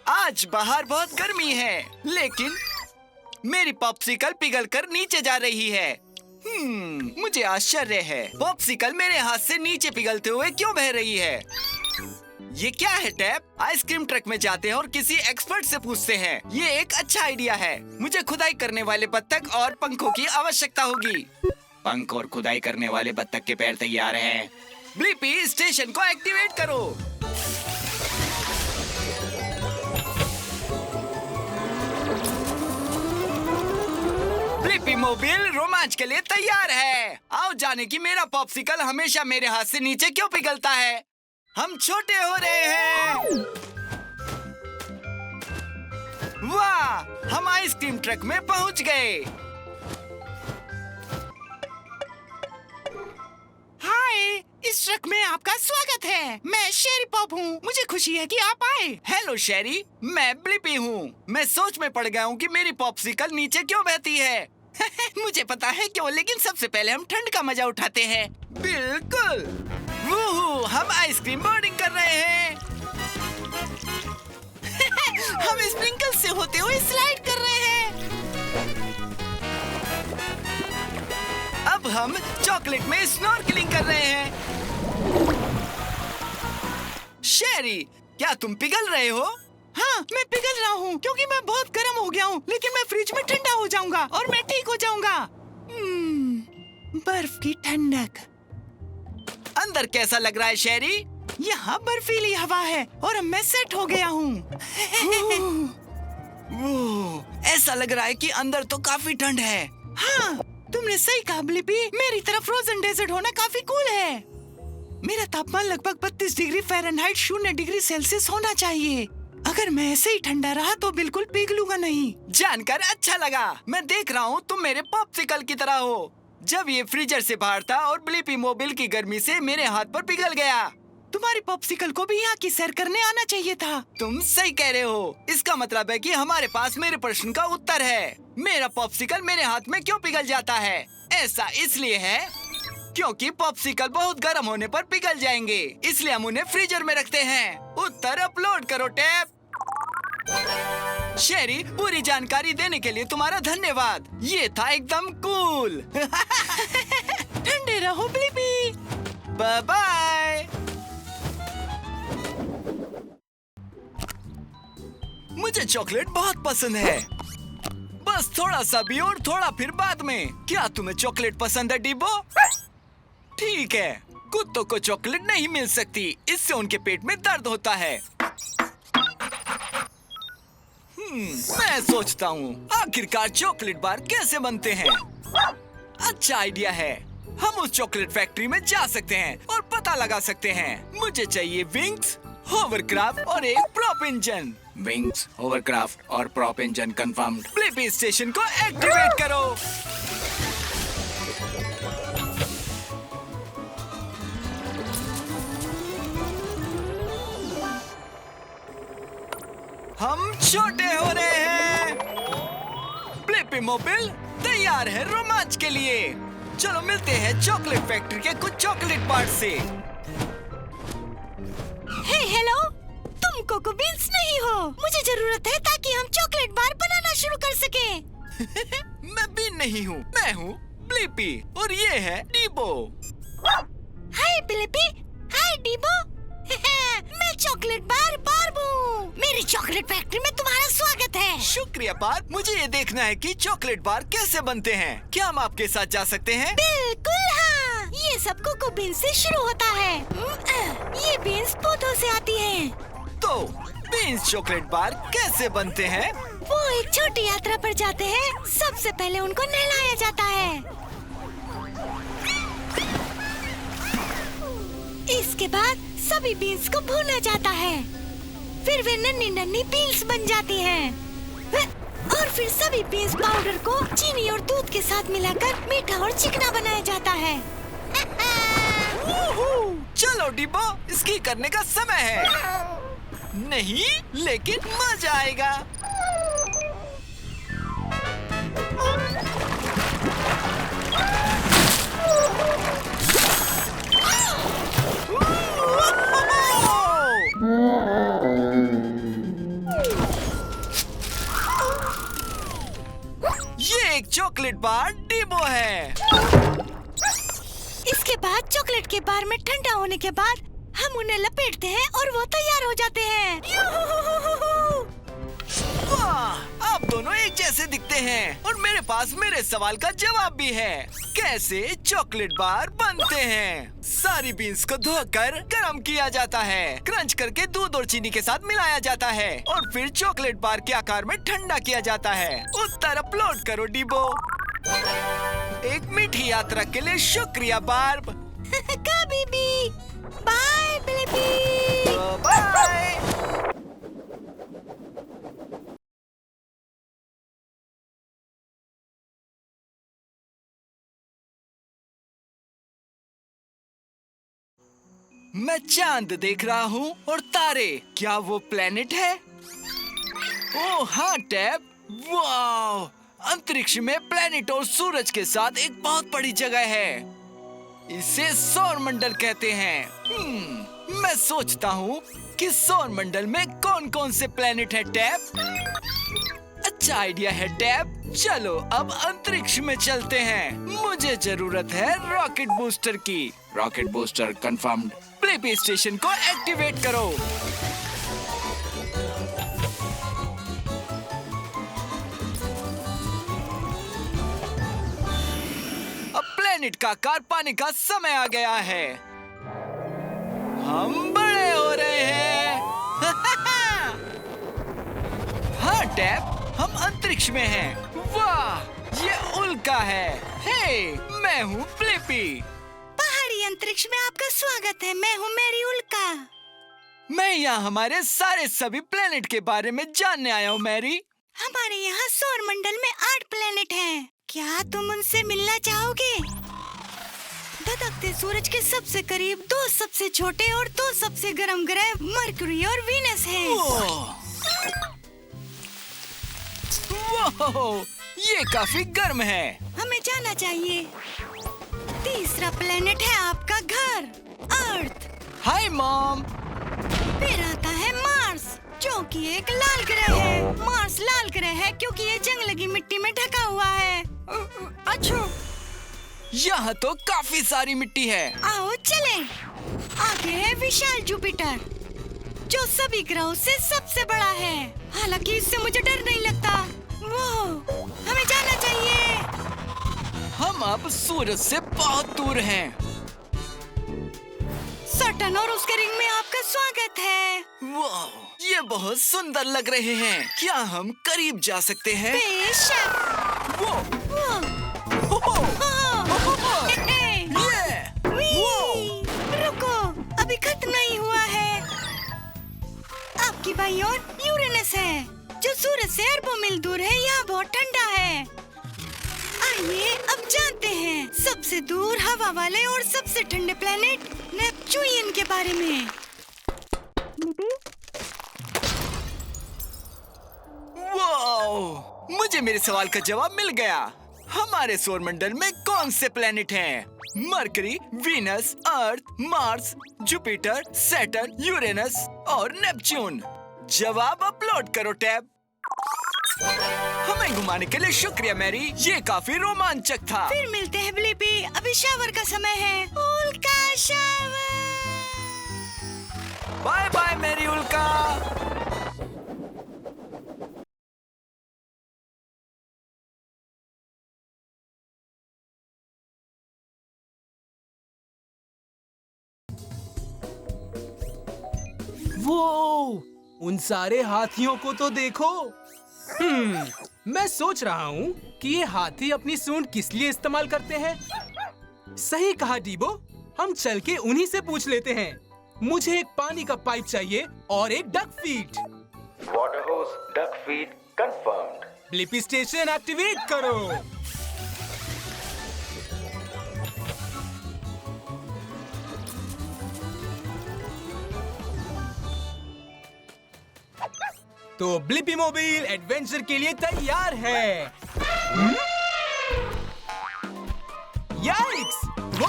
आज बाहर बहुत गर्मी है, लेकिन मेरी पॉप्सिकल पिघलकर नीचे जा रही है। मुझे आश्चर्य है, पॉप्सिकल मेरे हाथ से नीचे पिघलते हुए क्यों बह रही है। ये क्या है टैब? आइसक्रीम ट्रक में जाते हैं और किसी एक्सपर्ट से पूछते हैं। ये एक अच्छा आइडिया है। मुझे खुदाई करने वाले बत्तख और पंखों की आवश्यकता होगी। पंख और खुदाई करने वाले बत्तख के पैर तैयार हैं। ब्लिपी, स्टेशन को एक्टिवेट करो। ब्लिपी मोबाइल रोमांच के लिए तैयार है। आओ जाने कि मेरा पॉप्सिकल हमेशा मेरे हाथ से नीचे क्यों पिघलता है। हम छोटे हो रहे हैं। वाह, हम आइसक्रीम ट्रक में पहुंच गए। हाय, इस ट्रक में आपका स्वागत है। मैं शेरी पॉप हूँ। मुझे खुशी है कि आप आए। हेलो शेरी, मैं ब्लिपी हूँ। मैं सोच में पड़ गया हूँ कि मेरी पॉप्सिकल नीचे क्यों बहती है। मुझे पता है क्यों, लेकिन सबसे पहले हम ठंड का मजा उठाते हैं। बिल्कुल। वूहू, हम आइसक्रीम बोर्डिंग कर रहे हैं। हम स्प्रिंकल से होते हुए स्लाइड कर रहे हैं। अब हम चॉकलेट में स्नॉर्कलिंग कर रहे हैं। शेरी, क्या तुम पिघल रहे हो? हाँ, मैं पिघल रहा हूँ क्योंकि मैं बहुत गर्म हो गया हूँ, लेकिन मैं फ्रिज में ठंडा हो जाऊंगा और मैं ठीक हो जाऊंगा। बर्फ की ठंडक। अंदर कैसा लग रहा है शेरी? यहाँ बर्फीली हवा है और अब मैं सेट हो गया हूँ। ऐसा लग रहा है कि अंदर तो काफी ठंड है। हाँ, तुमने सही कहा ब्लिपी, मेरी तरफ फ्रोजन डेजर्ट होना काफी कूल है। मेरा तापमान लगभग 32 डिग्री फ़ारेनहाइट 0 डिग्री सेल्सियस होना चाहिए। अगर मैं ऐसे ही ठंडा रहा तो बिल्कुल पिघलूंगा नहीं। जानकर अच्छा लगा। मैं देख रहा हूँ तुम मेरे पॉप्सिकल की तरह हो। जब ये फ्रीजर से बाहर था और ब्लिपी मोबिल की गर्मी से मेरे हाथ पर पिघल गया। तुम्हारी पॉप्सिकल को भी यहाँ की सैर करने आना चाहिए था। तुम सही कह रहे हो। इसका मतलब है कि हमारे पास मेरे प्रश्न का उत्तर है। मेरा पॉप्सिकल मेरे हाथ में क्यों पिघल जाता है? ऐसा इसलिए है क्योंकि पॉप्सिकल बहुत गर्म होने पर पिघल जाएंगे, इसलिए हम उन्हें फ्रीजर में रखते हैं। उत्तर अपलोड करो टैप। शेरी, पूरी जानकारी देने के लिए तुम्हारा धन्यवाद। ये था एकदम कूल। ठंडे रहो ब्लिपी। Bye bye. मुझे चॉकलेट बहुत पसंद है। बस थोड़ा सा भी और थोड़ा फिर बाद में। क्या तुम्हें चॉकलेट पसंद है डिब्बो? ठीक है, कुत्तों को चॉकलेट नहीं मिल सकती, इससे उनके पेट में दर्द होता है। मैं सोचता हूँ आखिरकार चॉकलेट बार कैसे बनते हैं। अच्छा आइडिया है। हम उस चॉकलेट फैक्ट्री में जा सकते हैं और पता लगा सकते हैं। मुझे चाहिए विंग्स, होवरक्राफ्ट और एक प्रॉप इंजन। विंग्स, होवरक्राफ्ट और prop engine confirmed. Blippi station को एक्टिवेट करो। हम छोटे हो रहे हैं। ब्लिपी मोबिल तैयार है रोमांच के लिए। चलो मिलते हैं चॉकलेट फैक्ट्री के कुछ चॉकलेट पार्ट से। हे हेलो, तुम कोको बीन्स नहीं हो। मुझे जरूरत है ताकि हम चॉकलेट बार बनाना शुरू कर सके। मैं बीन नहीं हूँ, मैं हूँ ब्लिपी और ये है डीबो। हाय ब्लिपी, हाय डीबो। मैं चॉकलेट बार बार्बू। मेरी चॉकलेट फैक्ट्री में तुम्हारा स्वागत है। शुक्रिया बार। मुझे ये देखना है कि चॉकलेट बार कैसे बनते हैं। क्या हम आपके साथ जा सकते हैं? बिल्कुल हाँ। ये सब कोको बीन्स से शुरू होता है। ये बीन्स पौधों से आती हैं। तो बीन्स चॉकलेट बार कैसे बनते हैं? वो एक छोटी यात्रा पर जाते हैं। सबसे पहले उनको नहलाया जाता है। इसके बाद सभी बीन्स को भूना जाता है। फिर वे नन्ही नन्ही बीन्स बन जाती हैं। और फिर सभी बीन्स पाउडर को चीनी और दूध के साथ मिलाकर मीठा और चिकना बनाया जाता है। चलो डिब्बो, इसकी करने का समय है। नहीं, लेकिन मजा आएगा। ये एक चॉकलेट बार डिब्बो है। इसके बाद चॉकलेट के बार में ठंडा होने के बाद हम उन्हें लपेटते हैं और वो तैयार हो जाते हैं। वाह, आप दोनों एक जैसे दिखते हैं और मेरे पास मेरे सवाल का जवाब भी है। कैसे चॉकलेट बार बनते हैं? सारी बीन्स को धोकर गरम किया जाता है, क्रंच करके दूध और चीनी के साथ मिलाया जाता है और फिर चॉकलेट बार के आकार में ठंडा किया जाता है। उत्तर अपलोड करो डिबो। एक मीठी यात्रा के लिए शुक्रिया बार्ब। कभी भी। Bye Blippi. बाय। मैं चांद देख रहा हूँ और तारे। क्या वो प्लेनेट है? ओह हाँ टैब, वाह! अंतरिक्ष में प्लेनेट और सूरज के साथ एक बहुत बड़ी जगह है। इसे सौर मंडल कहते हैं। मैं सोचता हूँ कि सौर मंडल में कौन कौन से प्लेनेट है टैब। अच्छा आइडिया है टैब। चलो अब अंतरिक्ष में चलते हैं। मुझे जरूरत है रॉकेट बूस्टर की। Rocket booster confirmed. Blippi station को एक्टिवेट करो। अब प्लेनेट का आकार पाने का समय आ गया है। हम बड़े हो रहे हैं। हाँ टैब, हम अंतरिक्ष में हैं। वाह, ये उल्का है। हे, मैं हूँ ब्लिपी। पहाड़ी अंतरिक्ष में आपका स्वागत है। मैं हूँ मैरी उल्का। मैं यहाँ हमारे सारे सभी प्लेनेट के बारे में जानने आया हूँ मैरी। हमारे यहाँ सौर मंडल में 8 प्लेनेट हैं। क्या तुम उनसे मिलना चाहोगे? धधकते सूरज के सबसे करीब 2 सबसे छोटे और 2 सबसे गर्म ग्रह मरकरी और वीनस हैं। वो, ये काफी गर्म है। हमें जाना चाहिए। तीसरा प्लेनेट है आपका घर, अर्थ। Hi mom. फिर आता है मार्स, जो कि एक लाल ग्रह है। मार्स लाल ग्रह है क्योंकि ये जंग लगी मिट्टी में ढका हुआ है। अच्छा, यहाँ तो काफी सारी मिट्टी है। आओ चलें। आगे है विशाल जुपिटर, जो सभी ग्रहों से सबसे बड़ा है। हालांकि इससे मुझे डर नहीं लगता। वो, हमें जाना चाहिए। हम अब सूरज से बहुत दूर हैं। सटर्न और उसके रिंग में आपका स्वागत है। वाह, ये बहुत सुंदर लग रहे हैं। क्या हम करीब जा सकते हैं? बेशक। वो, रुको, अभी खत्म नहीं हुआ है। आपकी बाईं ओर यूरेनस है, जो सूरज से अरबों मील दूर है। यहाँ बहुत ठंडा है। आइए अब जानते हैं सबसे दूर हवा वाले और सबसे ठंडे प्लेनेट नेपच्यून के बारे में। वाह, मुझे मेरे सवाल का जवाब मिल गया। हमारे सौर मंडल में कौन से प्लेनेट हैं? मरकरी, वीनस, अर्थ, मार्स, जुपिटर, सैटर्न, यूरेनस और नेपच्यून। जवाब अपलोड करो टैब। हमें घुमाने के लिए शुक्रिया मैरी, ये काफी रोमांचक था। फिर मिलते हैं ब्लिपी। अभी शावर का समय है। उल्का शावर। बाय बाय मैरी उल्का। वो, उन सारे हाथियों को तो देखो। मैं सोच रहा हूँ कि ये हाथी अपनी सूंड किस लिए इस्तेमाल करते हैं। सही कहा डीबो, हम चल के उन्हीं से पूछ लेते हैं। मुझे एक पानी का पाइप चाहिए और एक डक फीड। वाटर होस duck feed confirmed. Blippi station activate करो। तो ब्लिपी मोबाइल एडवेंचर के लिए तैयार है। याइक्स! वो!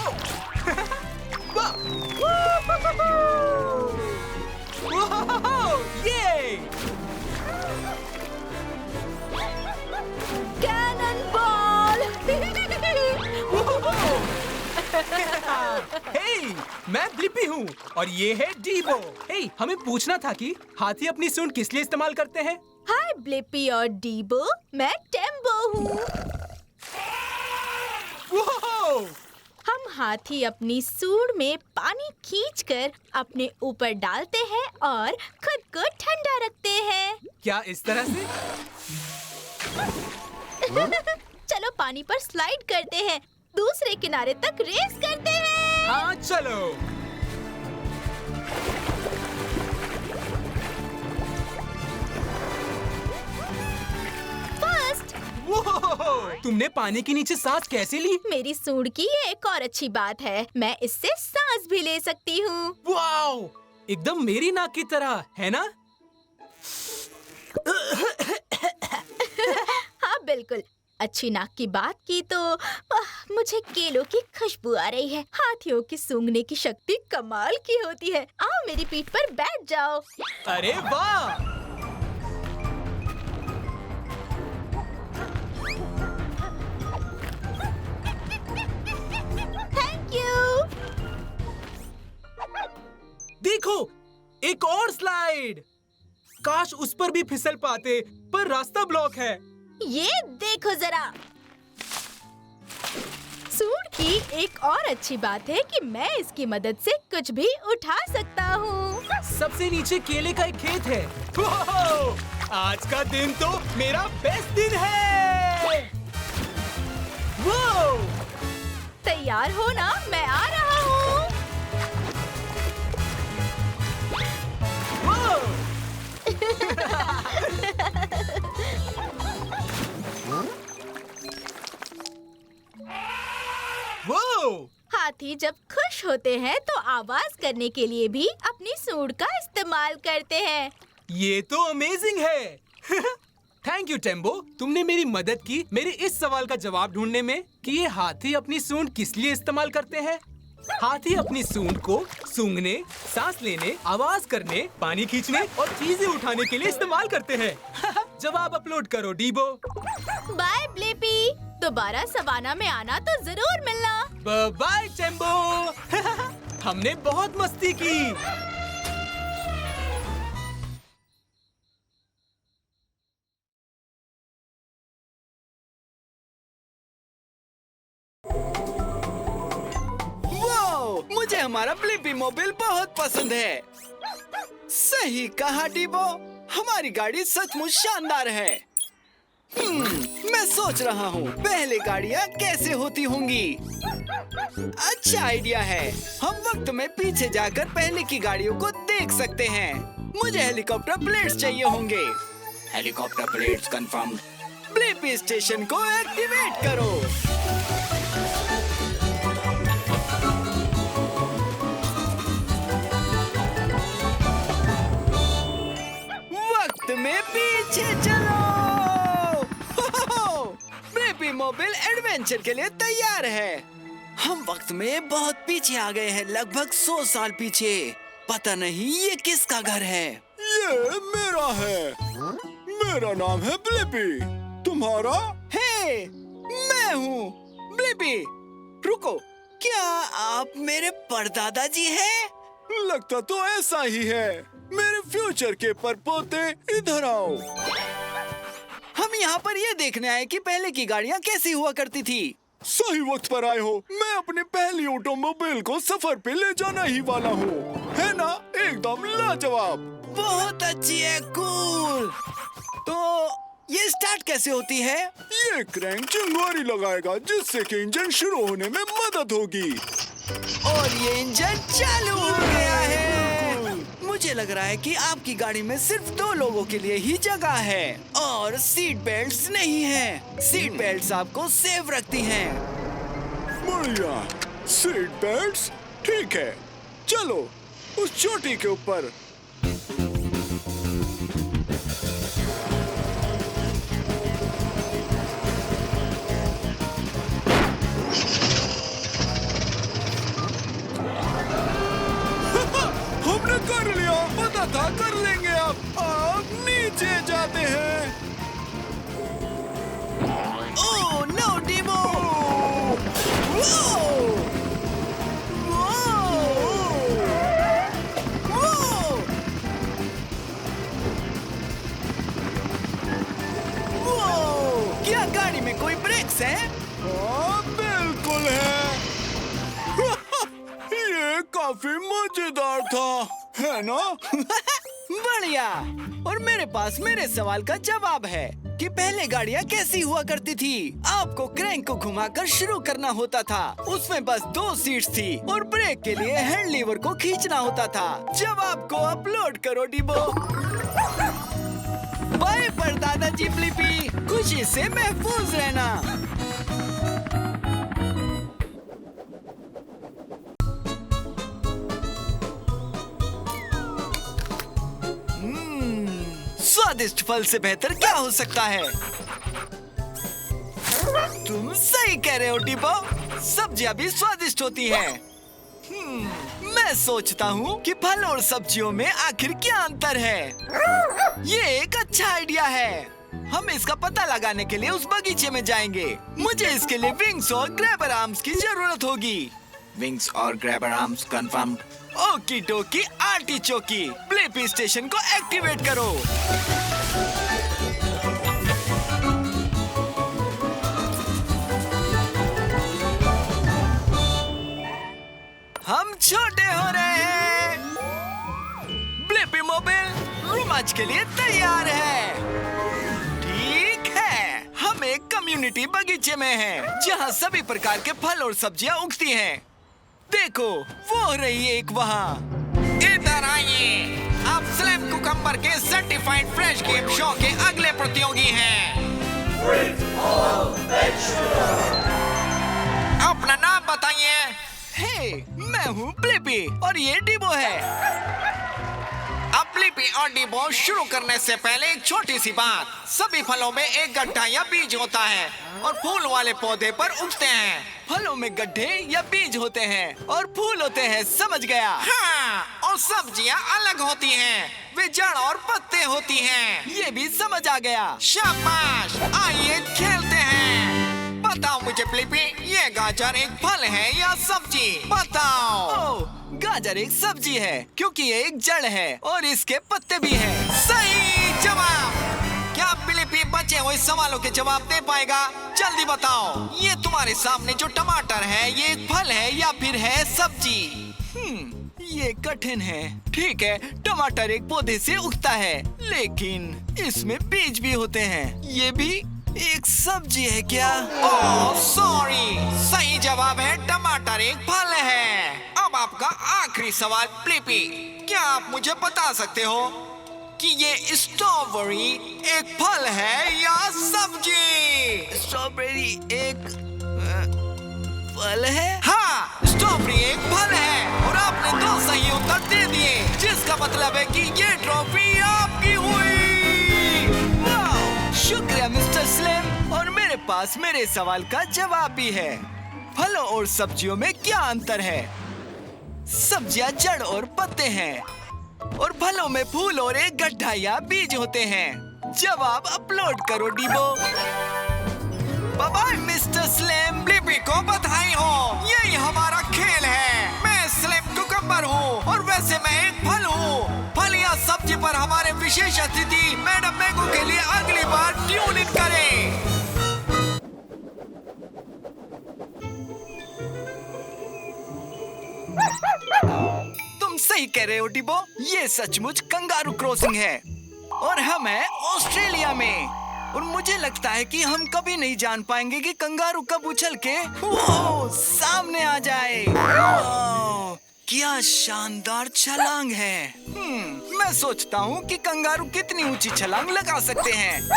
ये! Cannon ball. हे, मैं ब्लिपी हूँ और ये है डीबो। हे, हमें पूछना था कि हाथी अपनी सूंड किस लिए इस्तेमाल करते हैं? हाय ब्लिपी और डीबो, मैं टेम्बो हूँ। हम हाथी अपनी सूंड में पानी खींचकर अपने ऊपर डालते हैं और खुद को ठंडा रखते हैं। क्या इस तरह से? चलो पानी पर स्लाइड करते हैं, दूसरे किनारे तक रेस करते हैं। हाँ चलो। फर्स्ट वो तुमने पानी के नीचे सांस कैसे ली? मेरी सूंड की ये एक और अच्छी बात है, मैं इससे सांस भी ले सकती हूँ। वाओ, एकदम मेरी नाक की तरह, है ना? हाँ बिल्कुल। अच्छी नाक की बात की तो मुझे केलों की खुशबू आ रही है। हाथियों की सूंघने की शक्ति कमाल की होती है। आओ मेरी पीठ पर बैठ जाओ। अरे वाह! Thank you. देखो, एक और स्लाइड। काश उस पर भी फिसल पाते, पर रास्ता ब्लॉक है। ये देखो जरा। सूंड की एक और अच्छी बात है कि मैं इसकी मदद से कुछ भी उठा सकता हूँ। सबसे नीचे केले का एक खेत है। वाह! आज का दिन तो मेरा बेस्ट दिन है। वाह! तैयार हो ना? मैं आ रहा हूँ। वाह! वाह! हाथी जब खुश होते हैं तो आवाज करने के लिए भी अपनी सूंड का इस्तेमाल करते हैं। ये तो अमेजिंग है। थैंक यू टेम्बो, तुमने मेरी मदद की मेरे इस सवाल का जवाब ढूंढने में कि ये हाथी अपनी सूंड किस लिए इस्तेमाल करते हैं। हाथी अपनी सूंड को सूंघने, सांस लेने, आवाज करने, पानी खींचने और चीजें उठाने के लिए इस्तेमाल करते हैं। जवाब अपलोड करो डीबो। बाय ब्लिपी, दोबारा सवाना में आना तो जरूर मिलना। बाय टेम्बो। हमने बहुत मस्ती की। मुझे हमारा ब्लिपी मोबाइल बहुत पसंद है। सही कहा डीबो, हमारी गाड़ी सचमुच शानदार है। मैं सोच रहा हूँ पहले गाड़ियाँ कैसे होती होंगी। अच्छा आइडिया है, हम वक्त में पीछे जाकर पहले की गाड़ियों को देख सकते हैं। मुझे हेलीकॉप्टर प्लेट्स चाहिए होंगे। Helicopter plates confirm. Blippi station को एक्टिवेट करो। में पीछे चलो। ब्लिपी मोबाइल एडवेंचर के लिए तैयार है। हम वक्त में बहुत पीछे आ गए हैं, लगभग 100 साल पीछे। पता नहीं ये किसका घर है। ये मेरा है। मेरा नाम है ब्लिपी। तुम्हारा? हे, मैं हूँ ब्लिपी। रुको, क्या आप मेरे परदादा जी हैं? लगता तो ऐसा ही है। मेरे फ्यूचर के परपोते, इधर आओ। हम यहाँ पर ये देखने आए कि पहले की गाड़ियाँ कैसी हुआ करती थी। सही वक्त पर आए हो। मैं अपनी पहली ऑटोमोबाइल को सफर पे ले जाना ही वाला हूँ। है ना? एकदम लाजवाब। बहुत अच्छी है, कूल। तो ये स्टार्ट कैसे होती है? ये क्रैंक चिंगारी लगाएगा जिससे कि इंजन शुरू होने में मदद होगी। और ये इंजन चालू हो गया है। मुझे लग रहा है कि आपकी गाड़ी में सिर्फ 2 लोगों के लिए ही जगह है और सीट बेल्ट्स नहीं है। सीट बेल्ट्स आपको सेफ रखती हैं। बढ़िया, सीट बेल्ट्स ठीक है। चलो उस चोटी के ऊपर। हमने कर लिया, पता था कर लेंगे। अब नीचे जाते हैं। ओह नो डीबो। क्या गाड़ी में कोई ब्रेक्स हैं? बिल्कुल है। ये काफी मजेदार था, है ना? बढ़िया। और मेरे पास मेरे सवाल का जवाब है कि पहले गाड़ियाँ कैसी हुआ करती थी। आपको क्रैंक को घुमाकर शुरू करना होता था। उसमें बस 2 सीट्स थी और ब्रेक के लिए हैंड लीवर को खींचना होता था। जवाब को अपलोड करो डीबो। Bye bye. पर दादाजी ब्लिपी, खुशी से महफूज रहना। स्वादिष्ट फल से बेहतर क्या हो सकता है? तुम सही कह रहे हो डिबो, सब्जियां भी स्वादिष्ट होती हैं। मैं सोचता हूँ कि फल और सब्जियों में आखिर क्या अंतर है। ये एक अच्छा आइडिया है। हम इसका पता लगाने के लिए उस बगीचे में जाएंगे। मुझे इसके लिए विंग्स और ग्रैबर आर्म्स की जरूरत होगी। विंग्स और ग्रैबर आर्म्स कंफर्म्ड। ओकी डोकी आर्टिचोकी, ब्लिपी स्टेशन को एक्टिवेट करो। हम छोटे हो रहे हैं। ब्लिपी मोबाइल रोमांच के लिए तैयार है। ठीक है, हम एक कम्युनिटी बगीचे में हैं, जहां सभी प्रकार के फल और सब्जियां उगती हैं। देखो, वो हो रही है एक वहाँ। इधर आइए, आप स्लिम कुकम्बर के सर्टिफाइड फ्रेश गेम शो के अगले प्रतियोगी हैं। अपना नाम बताइए। हे, मैं हूँ ब्लिपी और ये डिबो है। अब ब्लिपी और डिबो शुरू करने से पहले एक छोटी सी बात। सभी फलों में एक गड्ढा या बीज होता है और फूल वाले पौधे पर उगते हैं। फलों में गड्ढे या बीज होते हैं और फूल होते हैं, समझ गया। हाँ, और सब्जियां अलग होती हैं, वे जड़ और पत्ते होती हैं। ये भी समझ आ गया। शाबाश, आइए खेलते हैं। बताओ मुझे ब्लिपी, ये गाजर एक फल है या सब्जी? बताओ। ओह, गाजर एक सब्जी है क्योंकि ये एक जड़ है और इसके पत्ते भी हैं। सही जवाब। क्या ब्लिपी बचे हुए सवालों के जवाब दे पाएगा? जल्दी बताओ। ये तुम्हारे सामने जो टमाटर है, ये एक फल है या फिर है सब्जी? ये कठिन है। ठीक है, टमाटर एक पौधे से उगता है, लेकिन इसमें बीज भी होते हैं। ये भी एक सब्जी है क्या? ओह सॉरी, सही जवाब है टमाटर एक फल है। अब आपका आखिरी सवाल ब्लिपी, क्या आप मुझे बता सकते हो कि ये स्ट्रॉबेरी एक फल है या सब्जी? स्ट्रॉबेरी एक फल है? हाँ, स्ट्रॉबेरी एक फल है और आपने 2 सही उत्तर दे दिए, जिसका मतलब है कि ये ट्रॉफी आपकी हुई। शुक्रिया मिस्टर स्लिम, और मेरे पास मेरे सवाल का जवाब भी है। फलों और सब्जियों में क्या अंतर है? सब्जियां जड़ और पत्ते हैं और फलों में फूल और एक गड्ढा या बीज होते हैं। जवाब अपलोड करो Dibo. Bye bye Mister Slim. Blippi को बधाई हो, यही हमारा खेल है। मैं स्लिम कुकम्बर हूँ और वैसे मैं एक फल हूँ। फल या सब्जी पर हमारे विशेष अतिथि मैडम मैंगो के लिए अगली बार ट्यून इन करें। तुम सही कह रहे हो डिबो, ये सचमुच कंगारू क्रॉसिंग है और हम हैं ऑस्ट्रेलिया में। और मुझे लगता है कि हम कभी नहीं जान पाएंगे कि कंगारू कब उछल के सामने आ जाए। क्या शानदार छलांग है। मैं सोचता हूँ कि कंगारू कितनी ऊंची छलांग लगा सकते हैं।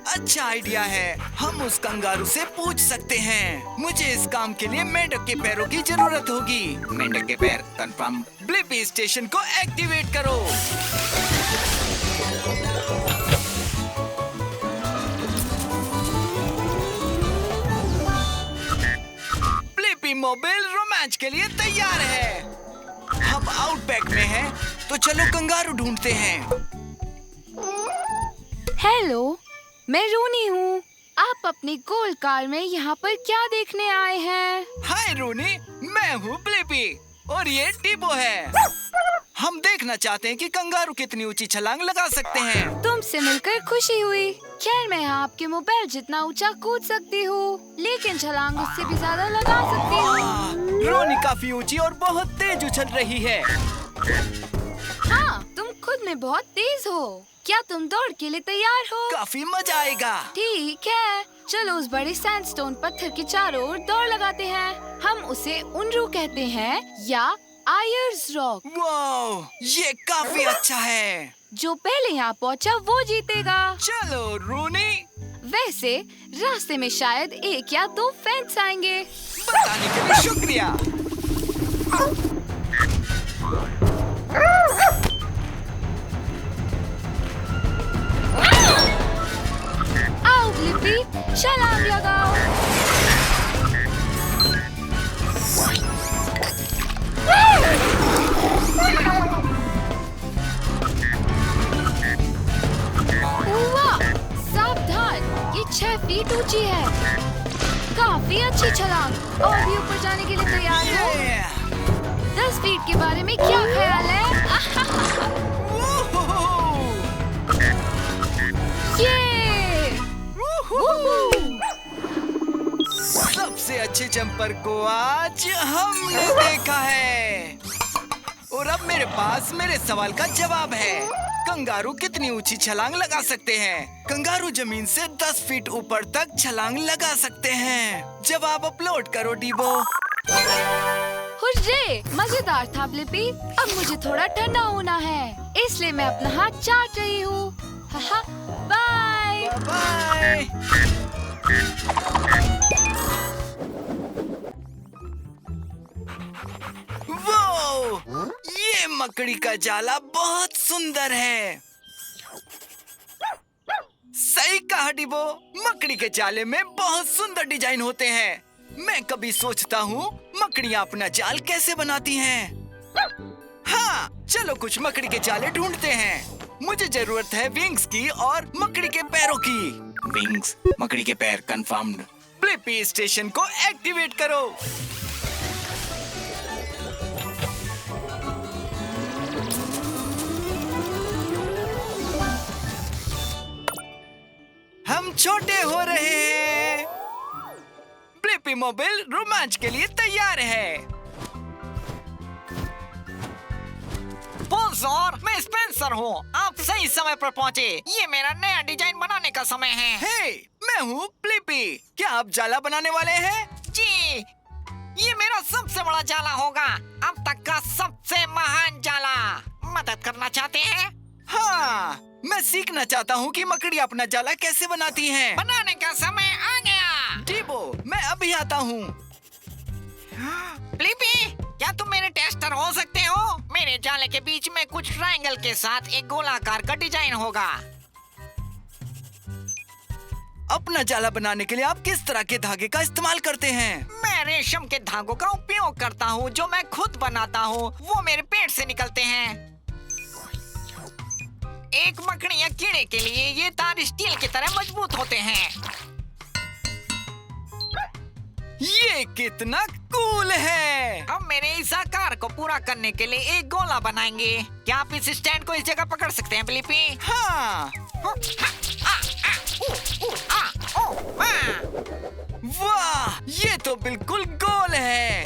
अच्छा आइडिया है, हम उस कंगारू से पूछ सकते हैं। मुझे इस काम के लिए मेंढक के पैरों की जरूरत होगी। मेंढक के पैर कंफर्म। ब्लिपी स्टेशन को एक्टिवेट करो। ब्लिपी मोबाइल रोमांच के लिए तैयार है। हम आउटबैक में हैं, तो चलो कंगारू ढूंढते हैं। हेलो, मैं रूनी हूँ। आप अपनी गोल कार में यहाँ पर क्या देखने आए हैं? हाय रूनी, मैं हूँ ब्लिपी और ये डिबो है। हम देखना चाहते हैं कि कंगारू कितनी ऊंची छलांग लगा सकते हैं। तुमसे मिलकर खुशी हुई। खैर, मैं यहाँ आपके मोबाइल जितना ऊंचा कूद सकती हूँ, लेकिन छलांग उससे भी ज्यादा लगा सकती हूँ। रोनी काफी ऊंची और बहुत तेज उछल रही है। हाँ, तुम खुद में बहुत तेज हो। क्या तुम दौड़ के लिए तैयार हो? काफी मजा आएगा। ठीक है, चलो उस बड़े सैंडस्टोन पत्थर के चारों ओर दौड़ लगाते हैं। हम उसे उनरू कहते हैं या आयर्स रॉक। वाह, ये काफी अच्छा है। जो पहले यहाँ पहुँचा वो जीतेगा। चलो रूनी। वैसे रास्ते में शायद 1 या 2 फैंस आएंगे। बताने के लिए शुक्रिया। आओ ब्लिपी, छलांग लगाओ। वाह, सावधान, ये 6 फीट ऊंची है। काफी अच्छी छलांग। और भी ऊपर जाने के लिए तैयार हो? 10 फीट के बारे में क्या ख्याल है? सबसे अच्छे जंपर को आज हमने देखा है। और अब मेरे पास मेरे सवाल का जवाब है। कंगारू कितनी ऊंची छलांग लगा सकते हैं? कंगारू जमीन से 10 फीट ऊपर तक छलांग लगा सकते हैं। जवाब अपलोड करो डीबो। हुर्रे, मजेदार था ब्लिपी। अब मुझे थोड़ा ठंडा होना है, इसलिए मैं अपना हाथ चाट रही हूँ। Bye bye. वो, ये मकड़ी का जाला बहुत सुंदर है। सही कहा डीबो, मकड़ी के जाले में बहुत सुंदर डिजाइन होते हैं। मैं कभी सोचता हूँ मकड़ियाँ अपना जाल कैसे बनाती हैं। हाँ, चलो कुछ मकड़ी के जाले ढूंढते हैं। मुझे जरूरत है विंग्स की और मकड़ी के पैरों की। विंग्स, मकड़ी के पैर कंफर्म्ड। ब्लिपी स्टेशन को एक्टिवेट करो। हम छोटे हो रहे हैं। ब्लिपी मोबाइल रोमांच के लिए तैयार है। बोनजोर, मैं स्पेंसर हूँ। आप सही समय पर पहुँचे। ये मेरा नया डिजाइन बनाने का समय है। हे, मैं हूँ ब्लिपी। क्या आप जाला बनाने वाले हैं? जी, ये मेरा सबसे बड़ा जाला होगा, अब तक का सबसे महान जाला। मदद करना चाहते हैं? हाँ, मैं सीखना चाहता हूँ कि मकड़ी अपना जाला कैसे बनाती हैं। बनाने का समय आ गया। डीबो, मैं अभी आता हूँ। ब्लिपी, क्या तुम मेरे टेस्टर हो सकते हो? मेरे जाले के बीच में कुछ ट्रायंगल के साथ एक गोलाकार का डिजाइन होगा। अपना जाला बनाने के लिए आप किस तरह के धागे का इस्तेमाल करते हैं? मैं रेशम के धागों का उपयोग करता हूँ जो मैं खुद बनाता हूँ। वो मेरे पेट से निकलते हैं। एक मकड़ी या कीड़े के लिए ये तार स्टील की तरह मजबूत होते हैं। ये कितना कूल है। अब मेरे इस आकार को पूरा करने के लिए एक गोला बनाएंगे। क्या आप इस स्टैंड को इस जगह पकड़ सकते हैं ब्लिपी? हाँ। वाह, ये तो बिल्कुल गोल है।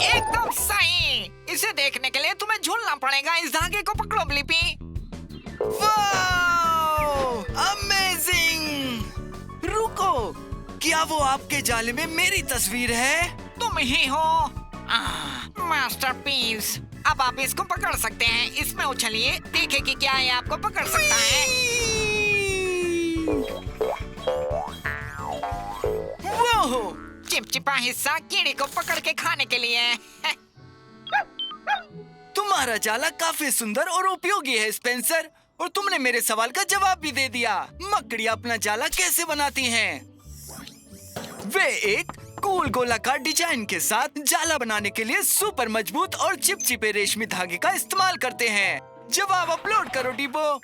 एकदम सही। इसे देखने के लिए तुम्हें झूलना पड़ेगा। इस धागे को पकड़ो ब्लिपी। वाह, अमेजिंग। रुको, क्या वो आपके जाले में मेरी तस्वीर है? तुम ही हो। मास्टरपीस। अब आप इसको पकड़ सकते हैं। इसमें उछलिए, देखिए कि क्या ये आपको पकड़ सकता है। वो चिपचिपा हिस्सा कीड़े को पकड़ के खाने के लिए है। तुम्हारा जाला काफी सुंदर और उपयोगी है स्पेंसर, और तुमने मेरे सवाल का जवाब भी दे दिया। मकड़ियाँ अपना जाला कैसे बनाती हैं? वे एक कूल गोलाकार डिजाइन के साथ जाला बनाने के लिए सुपर मजबूत और चिपचिपे रेशमी धागे का इस्तेमाल करते हैं। जवाब अपलोड करो डीबो।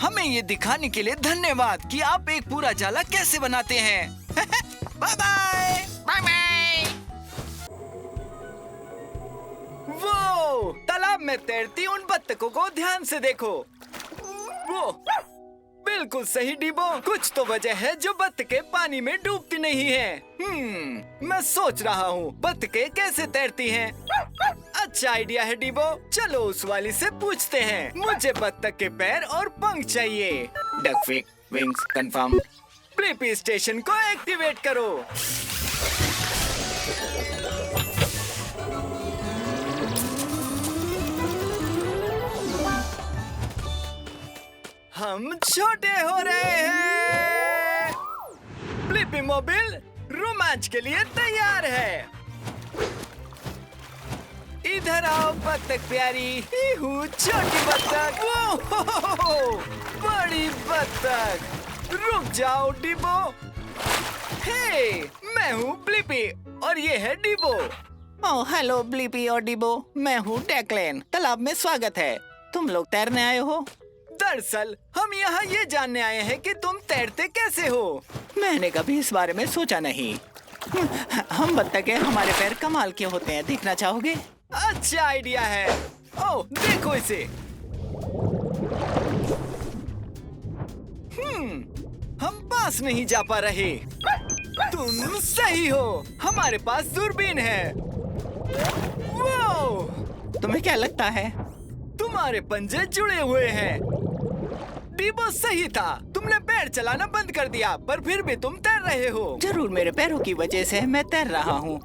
हमें ये दिखाने के लिए धन्यवाद कि आप एक पूरा जाला कैसे बनाते हैं। Bye bye. Bye bye. वो तालाब में तैरती उन बत्तखों को ध्यान से देखो। वो बिल्कुल सही डीबो। कुछ तो वजह है जो बत्तखें पानी में डूबती नहीं हैं। मैं सोच रहा हूँ बत्तखें कैसे तैरती हैं। अच्छा आइडिया है डीबो। चलो उस वाली से पूछते हैं। मुझे बत्तख के पैर और पंख चाहिए। Duck wings confirm. Blippi station को एक्टिवेट करो। हम छोटे हो रहे हैं। ब्लिपी मोबिल रोमांच के लिए तैयार है। इधर आओ बत्तख प्यारी। हूँ छोटी बत्तख। ओह, बड़ी बत्तख। रुक जाओ डिबो। हे, मैं हूँ ब्लिपी और ये है डिबो। ओह हेलो ब्लिपी और डिबो, मैं हूँ डेक्लेन। तालाब में स्वागत है। तुम लोग तैरने आए हो? दरअसल हम यहाँ ये जानने आए हैं कि तुम तैरते कैसे हो। मैंने कभी इस बारे में सोचा नहीं। हम बत्तख हैं, हमारे पैर कमाल के होते हैं, देखना चाहोगे? अच्छा आइडिया है। ओह देखो इसे। हम पास नहीं जा पा रहे। तुम सही हो, हमारे पास दूरबीन है। वो तुम्हें क्या लगता है? तुम्हारे पंजे जुड़े हुए हैं। डिबो सही था, तुमने पैर चलाना बंद कर दिया, पर फिर भी तुम तैर रहे हो। जरूर मेरे पैरों की वजह से मैं तैर रहा हूँ।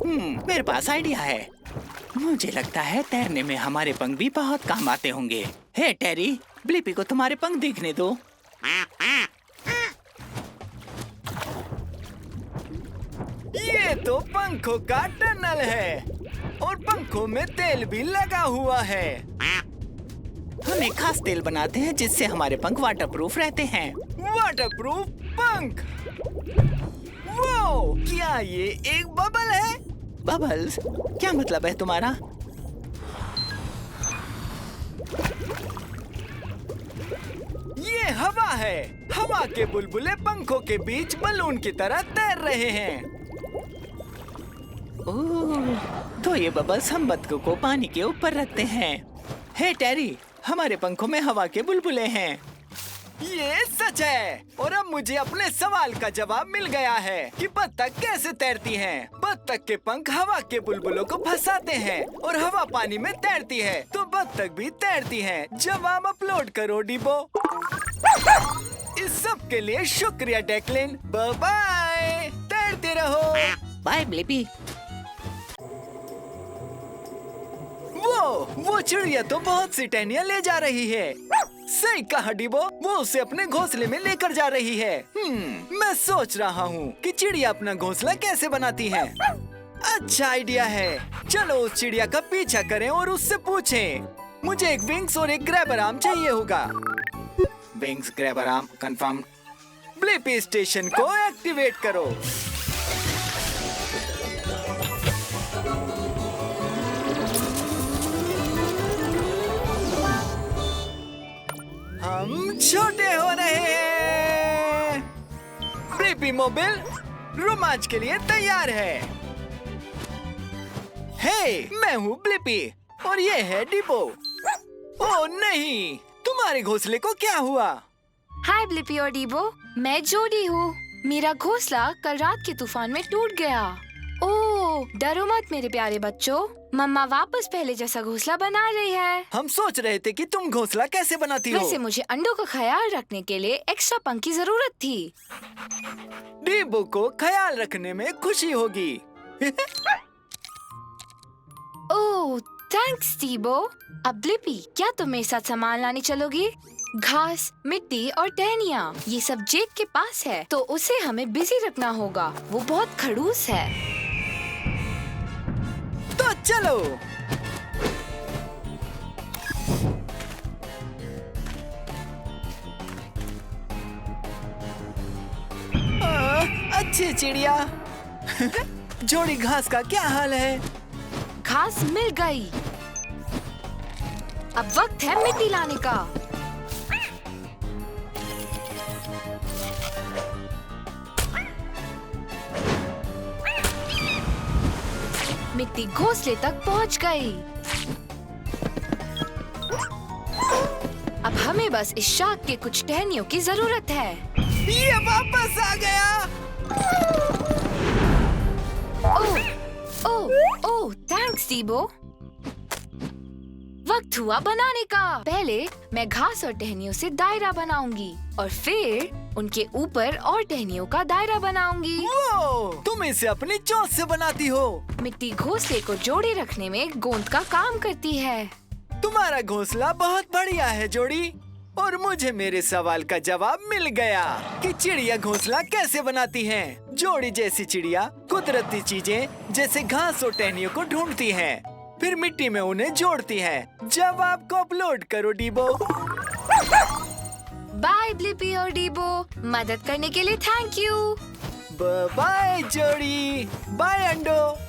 मेरे पास आइडिया है। मुझे लगता है तैरने में हमारे पंख भी बहुत काम आते होंगे। हे टेरी, ब्लिपी को तुम्हारे पंख देखने दो। ये तो पंखों का टनल है और पंखों में तेल भी लगा हुआ है। हम एक खास तेल बनाते हैं जिससे हमारे पंख वाटरप्रूफ रहते हैं। वाटरप्रूफ पंख। वो क्या ये एक बबल है? बबल्स? क्या मतलब है तुम्हारा? ये हवा है। हवा के बुलबुले पंखों के बीच बलून की तरह तैर रहे हैं। ओह, तो ये बबल्स हम बत्तखों को पानी के ऊपर रखते हैं। हे टेरी, हमारे पंखों में हवा के बुलबुले हैं। ये सच है और अब मुझे अपने सवाल का जवाब मिल गया है कि बत्तख कैसे तैरती हैं। बत्तख के पंख हवा के बुलबुलों को फंसाते हैं और हवा पानी में तैरती है, तो बत्तख भी तैरती हैं। जवाब अपलोड करो डिबो। इस सब के लिए शुक्रिया डेक्लिन। बाय बाय, तैरते रहो। Bye Blippi. वो चिड़िया तो बहुत सी टहनियाँ ले जा रही है। सही कहा डिबो, वो उसे अपने घोंसले में लेकर जा रही है। मैं सोच रहा हूँ कि चिड़िया अपना घोंसला कैसे बनाती है। अच्छा आइडिया है। चलो उस चिड़िया का पीछा करें और उससे पूछें। मुझे एक विंग्स और एक ग्रैबर आर्म चाहिए होगा। Wings grabber arm confirm. Blippi station को एक्टिवेट करो। हम छोटे हो रहे हैं। ब्लिपी मोबिल रोमांच के लिए तैयार है। हे, मैं हूँ ब्लिपी और ये है डिबो। ओह नहीं, तुम्हारे घोंसले को क्या हुआ? हाय ब्लिपी और डिबो, मैं जोडी हूँ। मेरा घोंसला कल रात के तूफान में टूट गया। ओह डरो मत मेरे प्यारे बच्चों, मम्मा वापस पहले जैसा घोंसला बना रही है। हम सोच रहे थे कि तुम घोंसला कैसे बनाती हो। वैसे मुझे अंडों का ख्याल रखने के लिए एक्स्ट्रा पंख की जरूरत थी। डिबो को ख्याल रखने में खुशी होगी। Oh thanks Dibo. अब ब्लिपी, क्या तुम मेरे साथ सामान लाने चलोगी? घास, मिट्टी और टहनियाँ, ये सब जेक के पास है, तो उसे हमें बिजी रखना होगा। वो बहुत खड़ूस है। तो चलो। अच्छी चिड़िया। जोड़ी घास का क्या हाल है? घास मिल गई। अब वक्त है मिट्टी लाने का। मिट्टी घोंसले तक पहुंच गई। अब हमें बस इस शाख के कुछ टहनियों की जरूरत है। ये वापस आ गया। Oh thanks Dibo. वक्त हुआ बनाने का। पहले मैं घास और टहनियों से दायरा बनाऊंगी और फिर उनके ऊपर और टहनियों का दायरा बनाऊंगी। तुम इसे अपनी चोंच से बनाती हो। मिट्टी घोंसले को जोड़े रखने में गोंद का काम करती है। तुम्हारा घोंसला बहुत बढ़िया है जोड़ी। और मुझे मेरे सवाल का जवाब मिल गया कि चिड़िया घोंसला कैसे बनाती हैं। जोड़ी जैसी चिड़िया कुदरती चीजें जैसे घास और टहनियों को ढूंढती हैं, फिर मिट्टी में उन्हें जोड़ती हैं। जवाब को अपलोड करो डीबो। बाय ब्लिपी और डीबो, मदद करने के लिए थैंक यू। बाय जोड़ी, बाय अंडो।